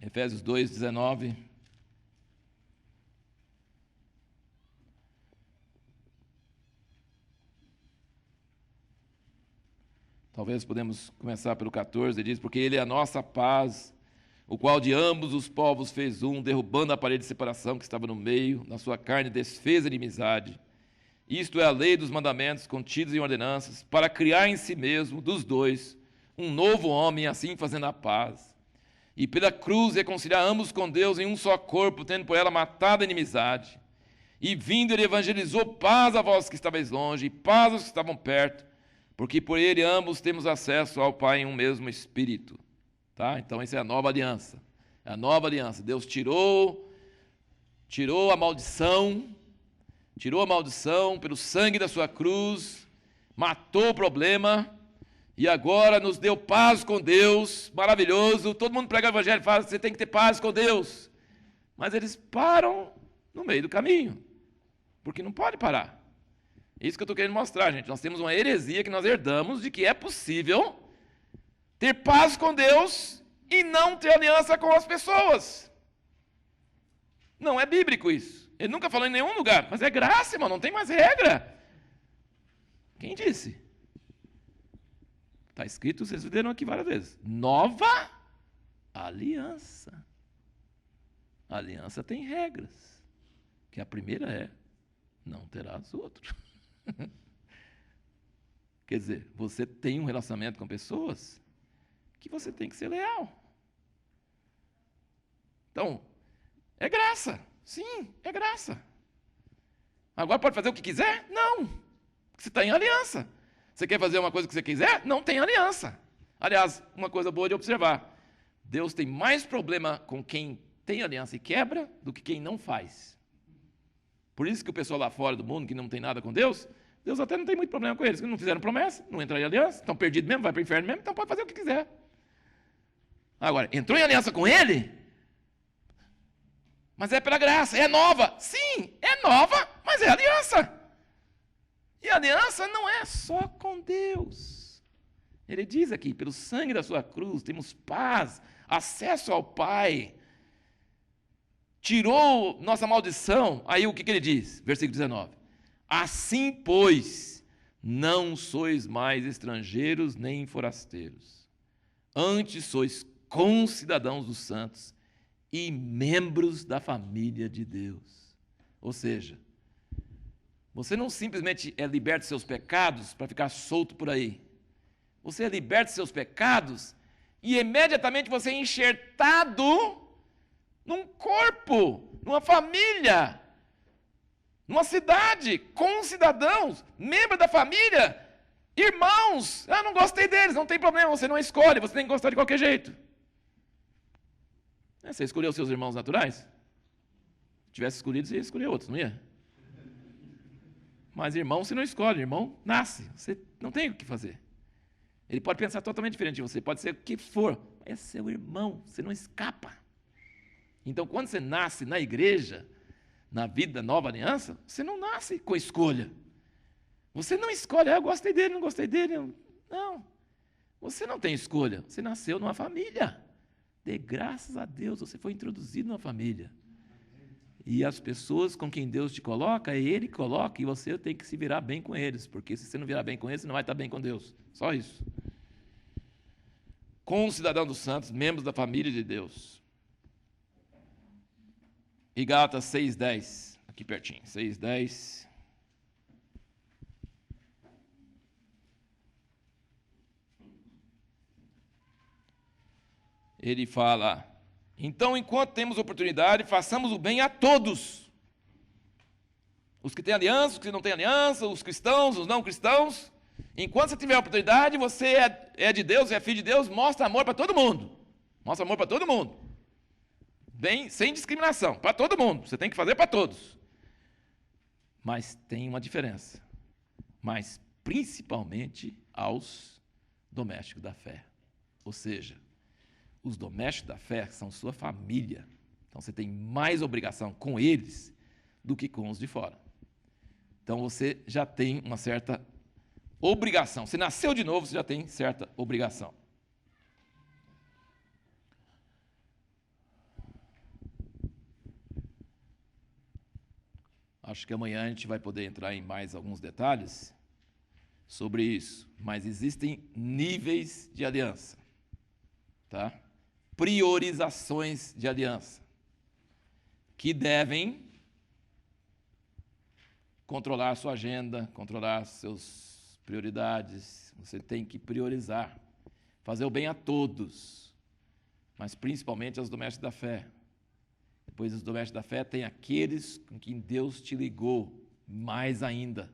Efésios 2, 19. Talvez podemos começar pelo 14, ele diz, porque ele é a nossa paz, o qual de ambos os povos fez um, derrubando a parede de separação que estava no meio, na sua carne desfez a inimizade. Isto é a lei dos mandamentos contidos em ordenanças, para criar em si mesmo, dos dois, um novo homem, assim fazendo a paz. E pela cruz reconciliar ambos com Deus em um só corpo, tendo por ela matado a inimizade. E vindo ele evangelizou paz a vós que estáveis longe, e paz aos que estavam perto, porque por ele ambos temos acesso ao Pai em um mesmo Espírito. Tá? Então, essa é a nova aliança. É a nova aliança. Deus tirou a maldição pelo sangue da sua cruz, matou o problema, e agora nos deu paz com Deus, maravilhoso. Todo mundo prega o evangelho e fala, você tem que ter paz com Deus. Mas eles param no meio do caminho, porque não pode parar. É isso que eu estou querendo mostrar, gente. Nós temos uma heresia que nós herdamos de que é possível ter paz com Deus e não ter aliança com as pessoas. Não é bíblico isso. Ele nunca falou em nenhum lugar. Mas é graça, irmão, não tem mais regra. Quem disse? Está escrito, vocês viram aqui várias vezes. Nova aliança. A aliança tem regras. Que a primeira é, não terás outro. Quer dizer, você tem um relacionamento com pessoas que você tem que ser leal. Então, é graça. Sim, é graça. Agora pode fazer o que quiser? Não. Você está em aliança. Você quer fazer uma coisa que você quiser? Não tem aliança. Aliás, uma coisa boa de observar. Deus tem mais problema com quem tem aliança e quebra do que quem não faz. Por isso que o pessoal lá fora do mundo, que não tem nada com Deus, Deus até não tem muito problema com eles, que não fizeram promessa, não entraram em aliança, estão perdidos mesmo, vai para o inferno mesmo, então pode fazer o que quiser. Agora, entrou em aliança com Ele, mas é pela graça, é nova. Sim, é nova, mas é aliança. E a aliança não é só com Deus. Ele diz aqui, pelo sangue da sua cruz, temos paz, acesso ao Pai. Tirou nossa maldição. Aí o que ele diz? Versículo 19. Assim, pois, não sois mais estrangeiros nem forasteiros. Antes sois concidadãos dos santos e membros da família de Deus. Ou seja, você não simplesmente é liberto de seus pecados para ficar solto por aí. Você é liberto de seus pecados e imediatamente você é enxertado num corpo, numa família, numa cidade, com cidadãos, membro da família, irmãos. Ah, não gostei deles, não tem problema, você não escolhe, você tem que gostar de qualquer jeito. Você escolheu os seus irmãos naturais? Se tivesse escolhido, você ia escolher outros, não ia? Mas irmão você não escolhe, irmão nasce, você não tem o que fazer. Ele pode pensar totalmente diferente de você, pode ser o que for, é seu irmão, você não escapa. Então, quando você nasce na igreja, na vida da nova aliança, você não nasce com escolha. Você não escolhe, eu gostei dele, não gostei dele. Não. Você não tem escolha. Você nasceu numa família. Dê graças a Deus, você foi introduzido numa família. E as pessoas com quem Deus te coloca, é Ele que coloca, e você tem que se virar bem com eles, porque se você não virar bem com eles, você não vai estar bem com Deus. Só isso. Com os cidadãos dos santos, membros da família de Deus. E Gálatas 6:10, aqui pertinho, 6:10. Ele fala: então, enquanto temos oportunidade, façamos o bem a todos. Os que têm aliança, os que não têm aliança, os cristãos, os não cristãos. Enquanto você tiver oportunidade, você é de Deus, é filho de Deus, mostra amor para todo mundo. Mostra amor para todo mundo. Bem, sem discriminação, para todo mundo. Você tem que fazer para todos. Mas tem uma diferença. Mas principalmente aos domésticos da fé. Ou seja, os domésticos da fé são sua família. Então você tem mais obrigação com eles do que com os de fora. Então você já tem uma certa obrigação. Você nasceu de novo, você já tem certa obrigação. Acho que amanhã a gente vai poder entrar em mais alguns detalhes sobre isso. Mas existem níveis de aliança, tá? Priorizações de aliança, que devem controlar a sua agenda, controlar as suas prioridades. Você tem que priorizar, fazer o bem a todos, mas principalmente aos domésticos da fé. Depois dos domésticos da fé, tem aqueles com quem Deus te ligou, mais ainda.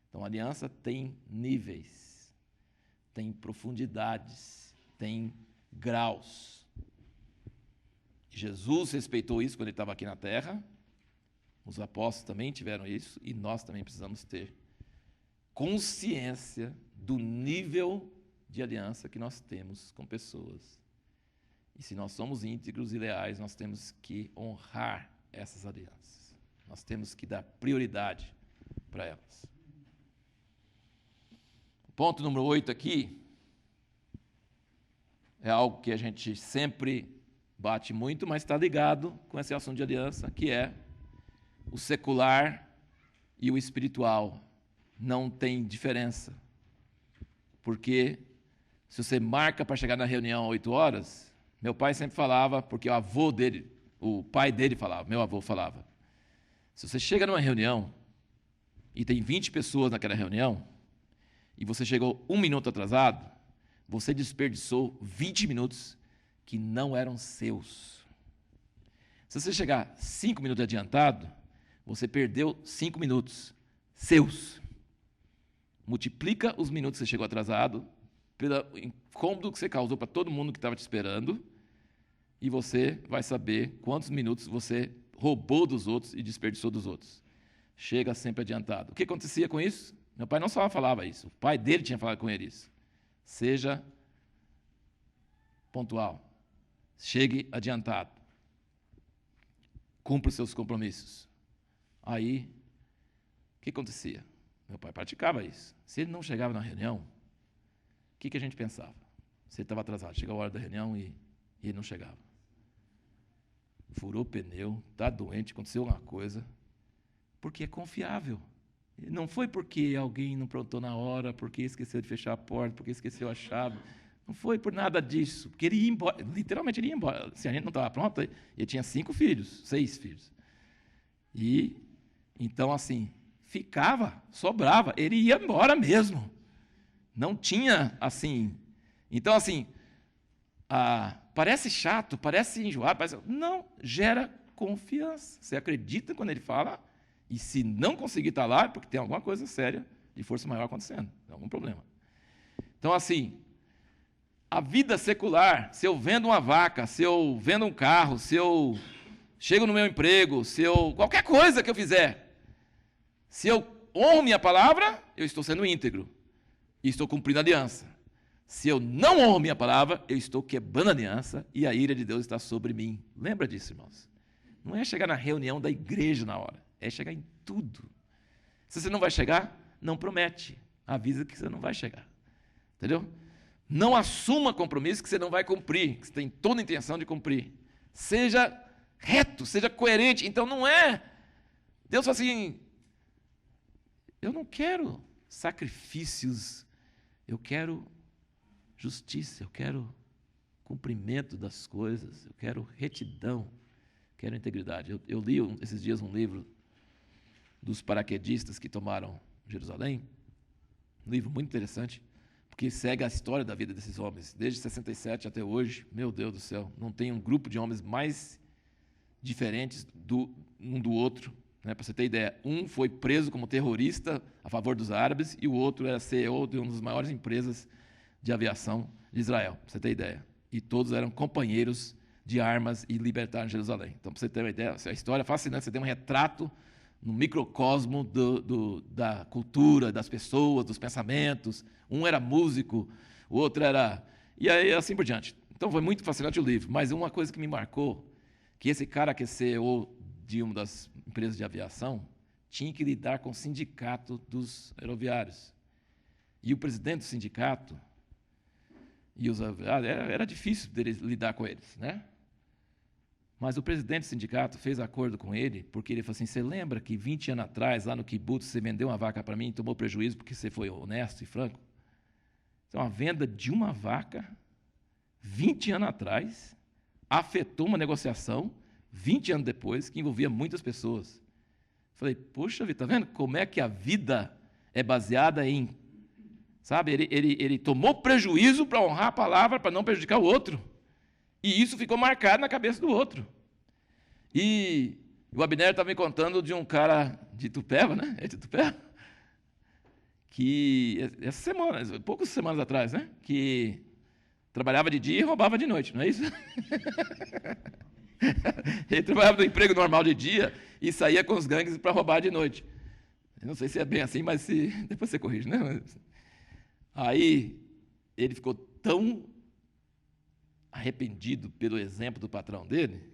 Então, a aliança tem níveis, tem profundidades, tem graus. Jesus respeitou isso quando ele estava aqui na terra, os apóstolos também tiveram isso, e nós também precisamos ter consciência do nível de aliança que nós temos com pessoas. E se nós somos íntegros e leais, nós temos que honrar essas alianças. Nós temos que dar prioridade para elas. Ponto número 8 aqui é algo que a gente sempre bate muito, mas está ligado com esse assunto de aliança, que é o secular e o espiritual. Não tem diferença. Porque se você marca para chegar na reunião às 8 horas, meu pai sempre falava, porque o avô dele, o pai dele falava, meu avô falava, se você chega numa reunião e tem 20 pessoas naquela reunião, e você chegou 1 minuto atrasado, você desperdiçou 20 minutos que não eram seus. Se você chegar 5 minutos adiantado, você perdeu 5 minutos seus. Multiplica os minutos que você chegou atrasado pelo incômodo que você causou para todo mundo que estava te esperando, e você vai saber quantos minutos você roubou dos outros e desperdiçou dos outros. Chega sempre adiantado. O que acontecia com isso? Meu pai não só falava isso, o pai dele tinha falado com ele isso. Seja pontual. Chegue adiantado. Cumpra os seus compromissos. Aí, o que acontecia? Meu pai praticava isso. Se ele não chegava na reunião, o que a gente pensava? Se ele estava atrasado, chegou a hora da reunião e ele não chegava. Furou o pneu, está doente, aconteceu alguma coisa, porque é confiável. Não foi porque alguém não prontou na hora, porque esqueceu de fechar a porta, porque esqueceu a chave. Não foi por nada disso, porque ele ia embora, literalmente ele ia embora. Se a gente não estava pronto, ele tinha 5 filhos, 6 filhos. E, então, assim, ficava, sobrava, ele ia embora mesmo. Não tinha, assim... Então, assim, parece chato, parece enjoado, não, gera confiança. Você acredita quando ele fala, e se não conseguir estar lá, é porque tem alguma coisa séria de força maior acontecendo, tem algum problema. Então, assim, a vida secular, se eu vendo uma vaca, se eu vendo um carro, se eu chego no meu emprego, se eu... qualquer coisa que eu fizer, se eu honro minha palavra, eu estou sendo íntegro e estou cumprindo a aliança. Se eu não honro minha palavra, eu estou quebrando a aliança e a ira de Deus está sobre mim. Lembra disso, irmãos? Não é chegar na reunião da igreja na hora, é chegar em tudo. Se você não vai chegar, não promete. Avisa que você não vai chegar. Entendeu? Não assuma compromisso que você não vai cumprir, que você tem toda a intenção de cumprir. Seja reto, seja coerente. Então não é. Deus fala assim, eu não quero sacrifícios, eu quero justiça, eu quero cumprimento das coisas, eu quero retidão, quero integridade. Eu li esses dias um livro dos paraquedistas que tomaram Jerusalém, um livro muito interessante, porque segue a história da vida desses homens, desde 67 até hoje. Meu Deus do céu, não tem um grupo de homens mais diferentes um do outro. Né? Para você ter ideia, um foi preso como terrorista a favor dos árabes e o outro era CEO de uma das maiores empresas de aviação de Israel, para você ter ideia. E todos eram companheiros de armas e libertaram Jerusalém. Então, para você ter uma ideia, a história é fascinante, você tem um retrato no microcosmo da cultura, das pessoas, dos pensamentos. Um era músico, o outro era... E aí, assim por diante. Então, foi muito fascinante o livro. Mas uma coisa que me marcou, que esse cara que é CEO de uma das empresas de aviação tinha que lidar com o sindicato dos aeroviários. E o presidente do sindicato, era difícil dele lidar com eles, né? Mas o presidente do sindicato fez acordo com ele, porque ele falou assim, você lembra que 20 anos atrás, lá no kibbutz, você vendeu uma vaca para mim e tomou prejuízo porque você foi honesto e franco? Então, a venda de uma vaca, 20 anos atrás, afetou uma negociação, 20 anos depois, que envolvia muitas pessoas. Falei, poxa vida, está vendo como é que a vida é baseada em... Sabe, ele tomou prejuízo para honrar a palavra, para não prejudicar o outro. E isso ficou marcado na cabeça do outro. E o Abner estava me contando de um cara de Itupeva, né? É de Itupeva? Que, essa semana, poucas semanas atrás, né? Que trabalhava de dia e roubava de noite, não é isso? Ele trabalhava no emprego normal de dia e saía com os gangues para roubar de noite. Eu não sei se é bem assim, mas depois você corrige, né? Aí ele ficou tão arrependido pelo exemplo do patrão dele,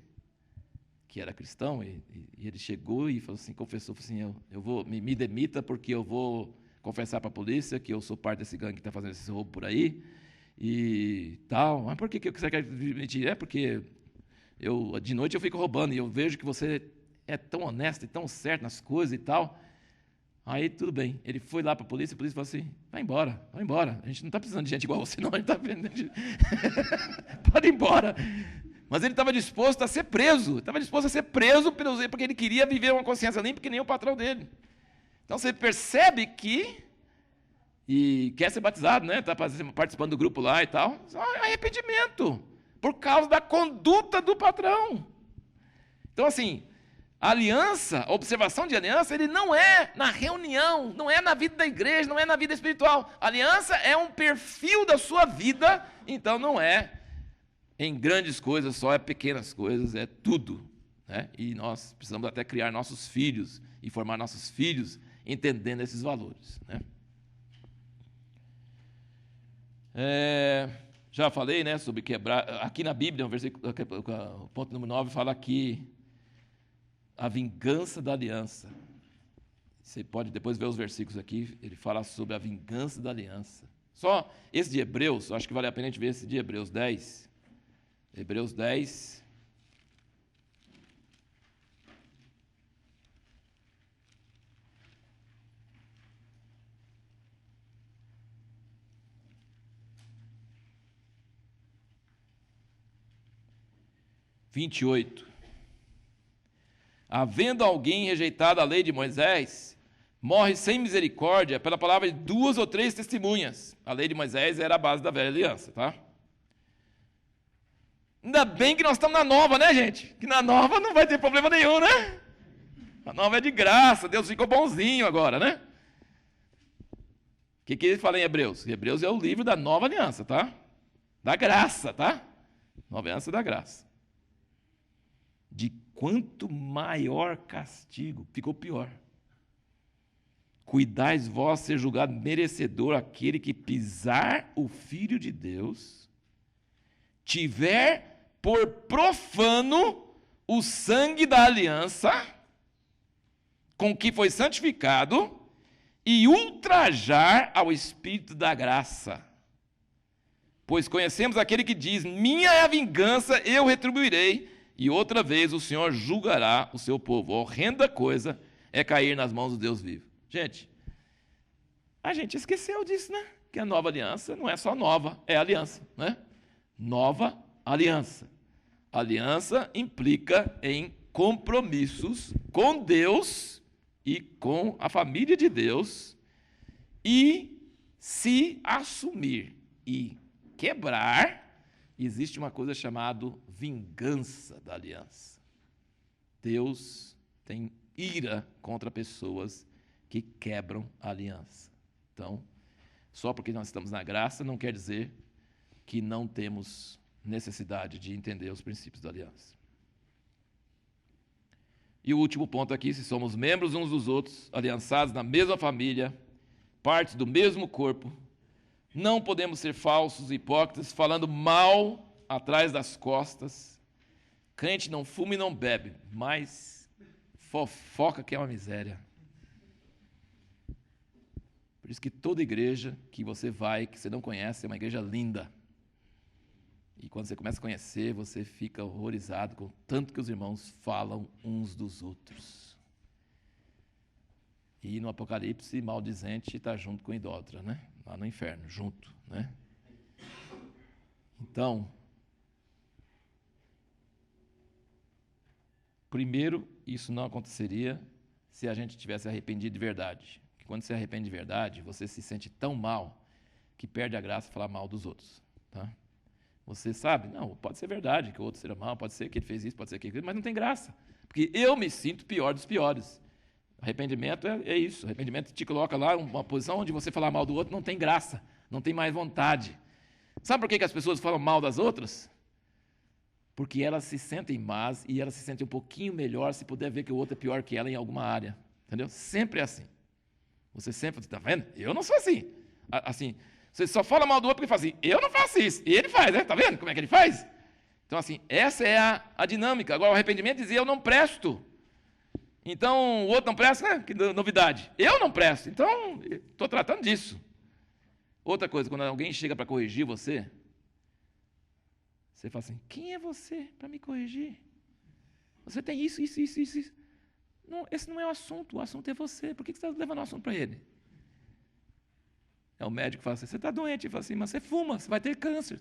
que era cristão, e ele chegou e falou assim, confessou, falou assim, eu vou, me demita porque eu vou confessar para a polícia que eu sou parte desse gangue que está fazendo esse roubo por aí, e tal. Mas por que você quer demitir? É porque de noite eu fico roubando, e eu vejo que você é tão honesto e tão certo nas coisas e tal. Aí, tudo bem. Ele foi lá para a polícia falou assim, vai embora. A gente não está precisando de gente igual você, não. A gente está precisando Pode ir embora. Mas ele estava disposto a ser preso. Porque ele queria viver uma consciência limpa que nem o patrão dele. Então, você percebe que... E quer ser batizado, né? Está participando do grupo lá e tal. É arrependimento. Por causa da conduta do patrão. Então, assim... A aliança, a observação de aliança, ele não é na reunião, não é na vida da igreja, não é na vida espiritual. A aliança é um perfil da sua vida, então não é em grandes coisas só, é pequenas coisas, é tudo. Né? E nós precisamos até criar nossos filhos e formar nossos filhos entendendo esses valores. Né? Já falei, né, sobre quebrar. Aqui na Bíblia, o versículo, o ponto número 9 fala que a vingança da aliança. Você pode depois ver os versículos aqui, ele fala sobre a vingança da aliança. Só esse de Hebreus, acho que vale a pena a gente ver esse de Hebreus 10. Hebreus 10. Havendo alguém rejeitado a lei de Moisés, morre sem misericórdia pela palavra de 2 ou 3 testemunhas. A lei de Moisés era a base da velha aliança, tá? Ainda bem que nós estamos na nova, né, gente? Que na nova não vai ter problema nenhum, né? A nova é de graça, Deus ficou bonzinho agora, né? O que ele fala em Hebreus? Hebreus é o livro da nova aliança, tá? Da graça, tá? Nova aliança da graça. De quanto maior castigo, ficou pior. Cuidais vós ser julgado merecedor aquele que pisar o Filho de Deus, tiver por profano o sangue da aliança com que foi santificado e ultrajar ao Espírito da graça. Pois conhecemos aquele que diz, minha é a vingança, eu retribuirei, e outra vez o Senhor julgará o seu povo. Horrenda coisa é cair nas mãos do Deus vivo. Gente, a gente esqueceu disso, né? Que a nova aliança não é só nova, é aliança, né? Nova aliança. Aliança implica em compromissos com Deus e com a família de Deus e se assumir e quebrar. Existe uma coisa chamada vingança da aliança. Deus tem ira contra pessoas que quebram a aliança. Então, só porque nós estamos na graça não quer dizer que não temos necessidade de entender os princípios da aliança. E o último ponto aqui, se somos membros uns dos outros, aliançados na mesma família, partes do mesmo corpo, não podemos ser falsos e hipócritas, falando mal atrás das costas. Crente não fuma e não bebe, mas fofoca que é uma miséria. Por isso que toda igreja que você vai, que você não conhece, é uma igreja linda. E quando você começa a conhecer, você fica horrorizado com o tanto que os irmãos falam uns dos outros. E no Apocalipse, maldizente está junto com idólatra, né? Lá no inferno, junto, né? Então, primeiro, isso não aconteceria se a gente tivesse arrependido de verdade. Porque quando você arrepende de verdade, você se sente tão mal que perde a graça de falar mal dos outros, tá? Você sabe, não, pode ser verdade que o outro seja mal, pode ser que ele fez isso, pode ser que aquilo, mas não tem graça. Porque eu me sinto pior dos piores. Arrependimento é isso. Arrependimento te coloca lá uma posição onde você falar mal do outro não tem graça, não tem mais vontade. Sabe por que as pessoas falam mal das outras? Porque elas se sentem más e elas se sentem um pouquinho melhor se puder ver que o outro é pior que ela em alguma área. Entendeu? Sempre é assim. Você sempre está vendo? Eu não sou assim. Assim, você só fala mal do outro porque fala assim, eu não faço isso. E ele faz, né? Está vendo como é que ele faz? Então, assim, essa é a dinâmica. Agora, o arrependimento dizia, eu não presto. Então, o outro não presta, né? Que novidade. Eu não presto, então, estou tratando disso. Outra coisa, quando alguém chega para corrigir você, você fala assim, quem é você para me corrigir? Você tem isso. Não, esse não é o assunto é você. Por que você está levando o assunto para ele? É o médico que fala assim, você está doente. Ele fala assim, mas você fuma, você vai ter câncer.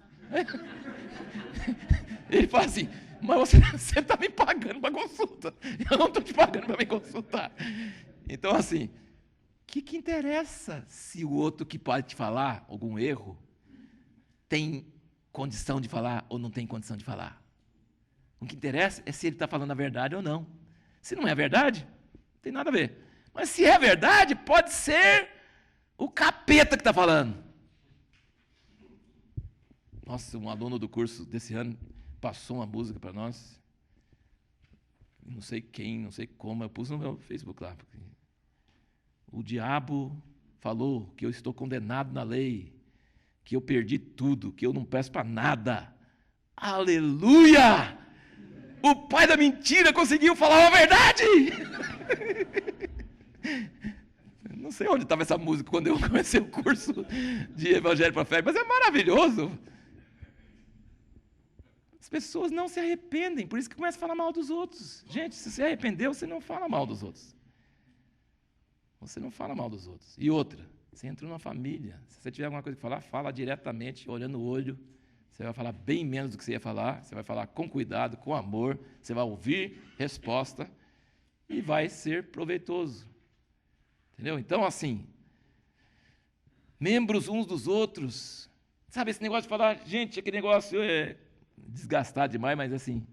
Ele fala assim, mas você está me pagando para consulta. Eu não estou te pagando para me consultar. Então, assim, o que interessa se o outro que pode te falar algum erro tem condição de falar ou não tem condição de falar? O que interessa é se ele está falando a verdade ou não. Se não é verdade, não tem nada a ver. Mas se é verdade, pode ser o capeta que está falando. Nossa, um aluno do curso desse ano passou uma música para nós. Não sei quem, não sei como, eu pus no meu Facebook lá. O diabo falou que eu estou condenado na lei, que eu perdi tudo, que eu não presto para nada. Aleluia! O pai da mentira conseguiu falar a verdade! Não sei onde estava essa música quando eu comecei o curso de Evangelho para a Fé, mas é maravilhoso. As pessoas não se arrependem, por isso que começa a falar mal dos outros. Gente, se você arrependeu, você não fala mal dos outros. Você não fala mal dos outros. E outra, você entrou numa família. Se você tiver alguma coisa que falar, fala diretamente, olhando no olho. Você vai falar bem menos do que você ia falar. Você vai falar com cuidado, com amor. Você vai ouvir resposta e vai ser proveitoso. Entendeu? Então, assim, membros uns dos outros. Sabe, esse negócio de falar, gente, aquele negócio é desgastado demais, mas assim,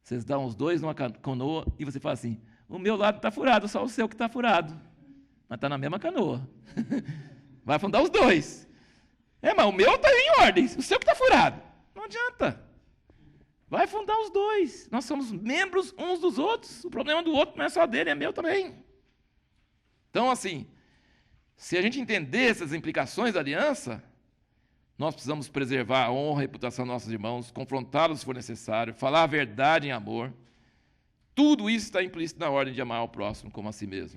vocês dão os dois numa canoa e você fala assim, o meu lado está furado, só o seu que está furado. Mas está na mesma canoa. Vai afundar os dois. Mas o meu está em ordem, o seu que está furado. Não adianta. Vai afundar os dois. Nós somos membros uns dos outros. O problema do outro não é só dele, é meu também. Então, assim, se a gente entender essas implicações da aliança, nós precisamos preservar a honra e a reputação dos nossos irmãos, confrontá-los se for necessário, falar a verdade em amor, Tudo isso está implícito na ordem de amar ao próximo como a si mesmo.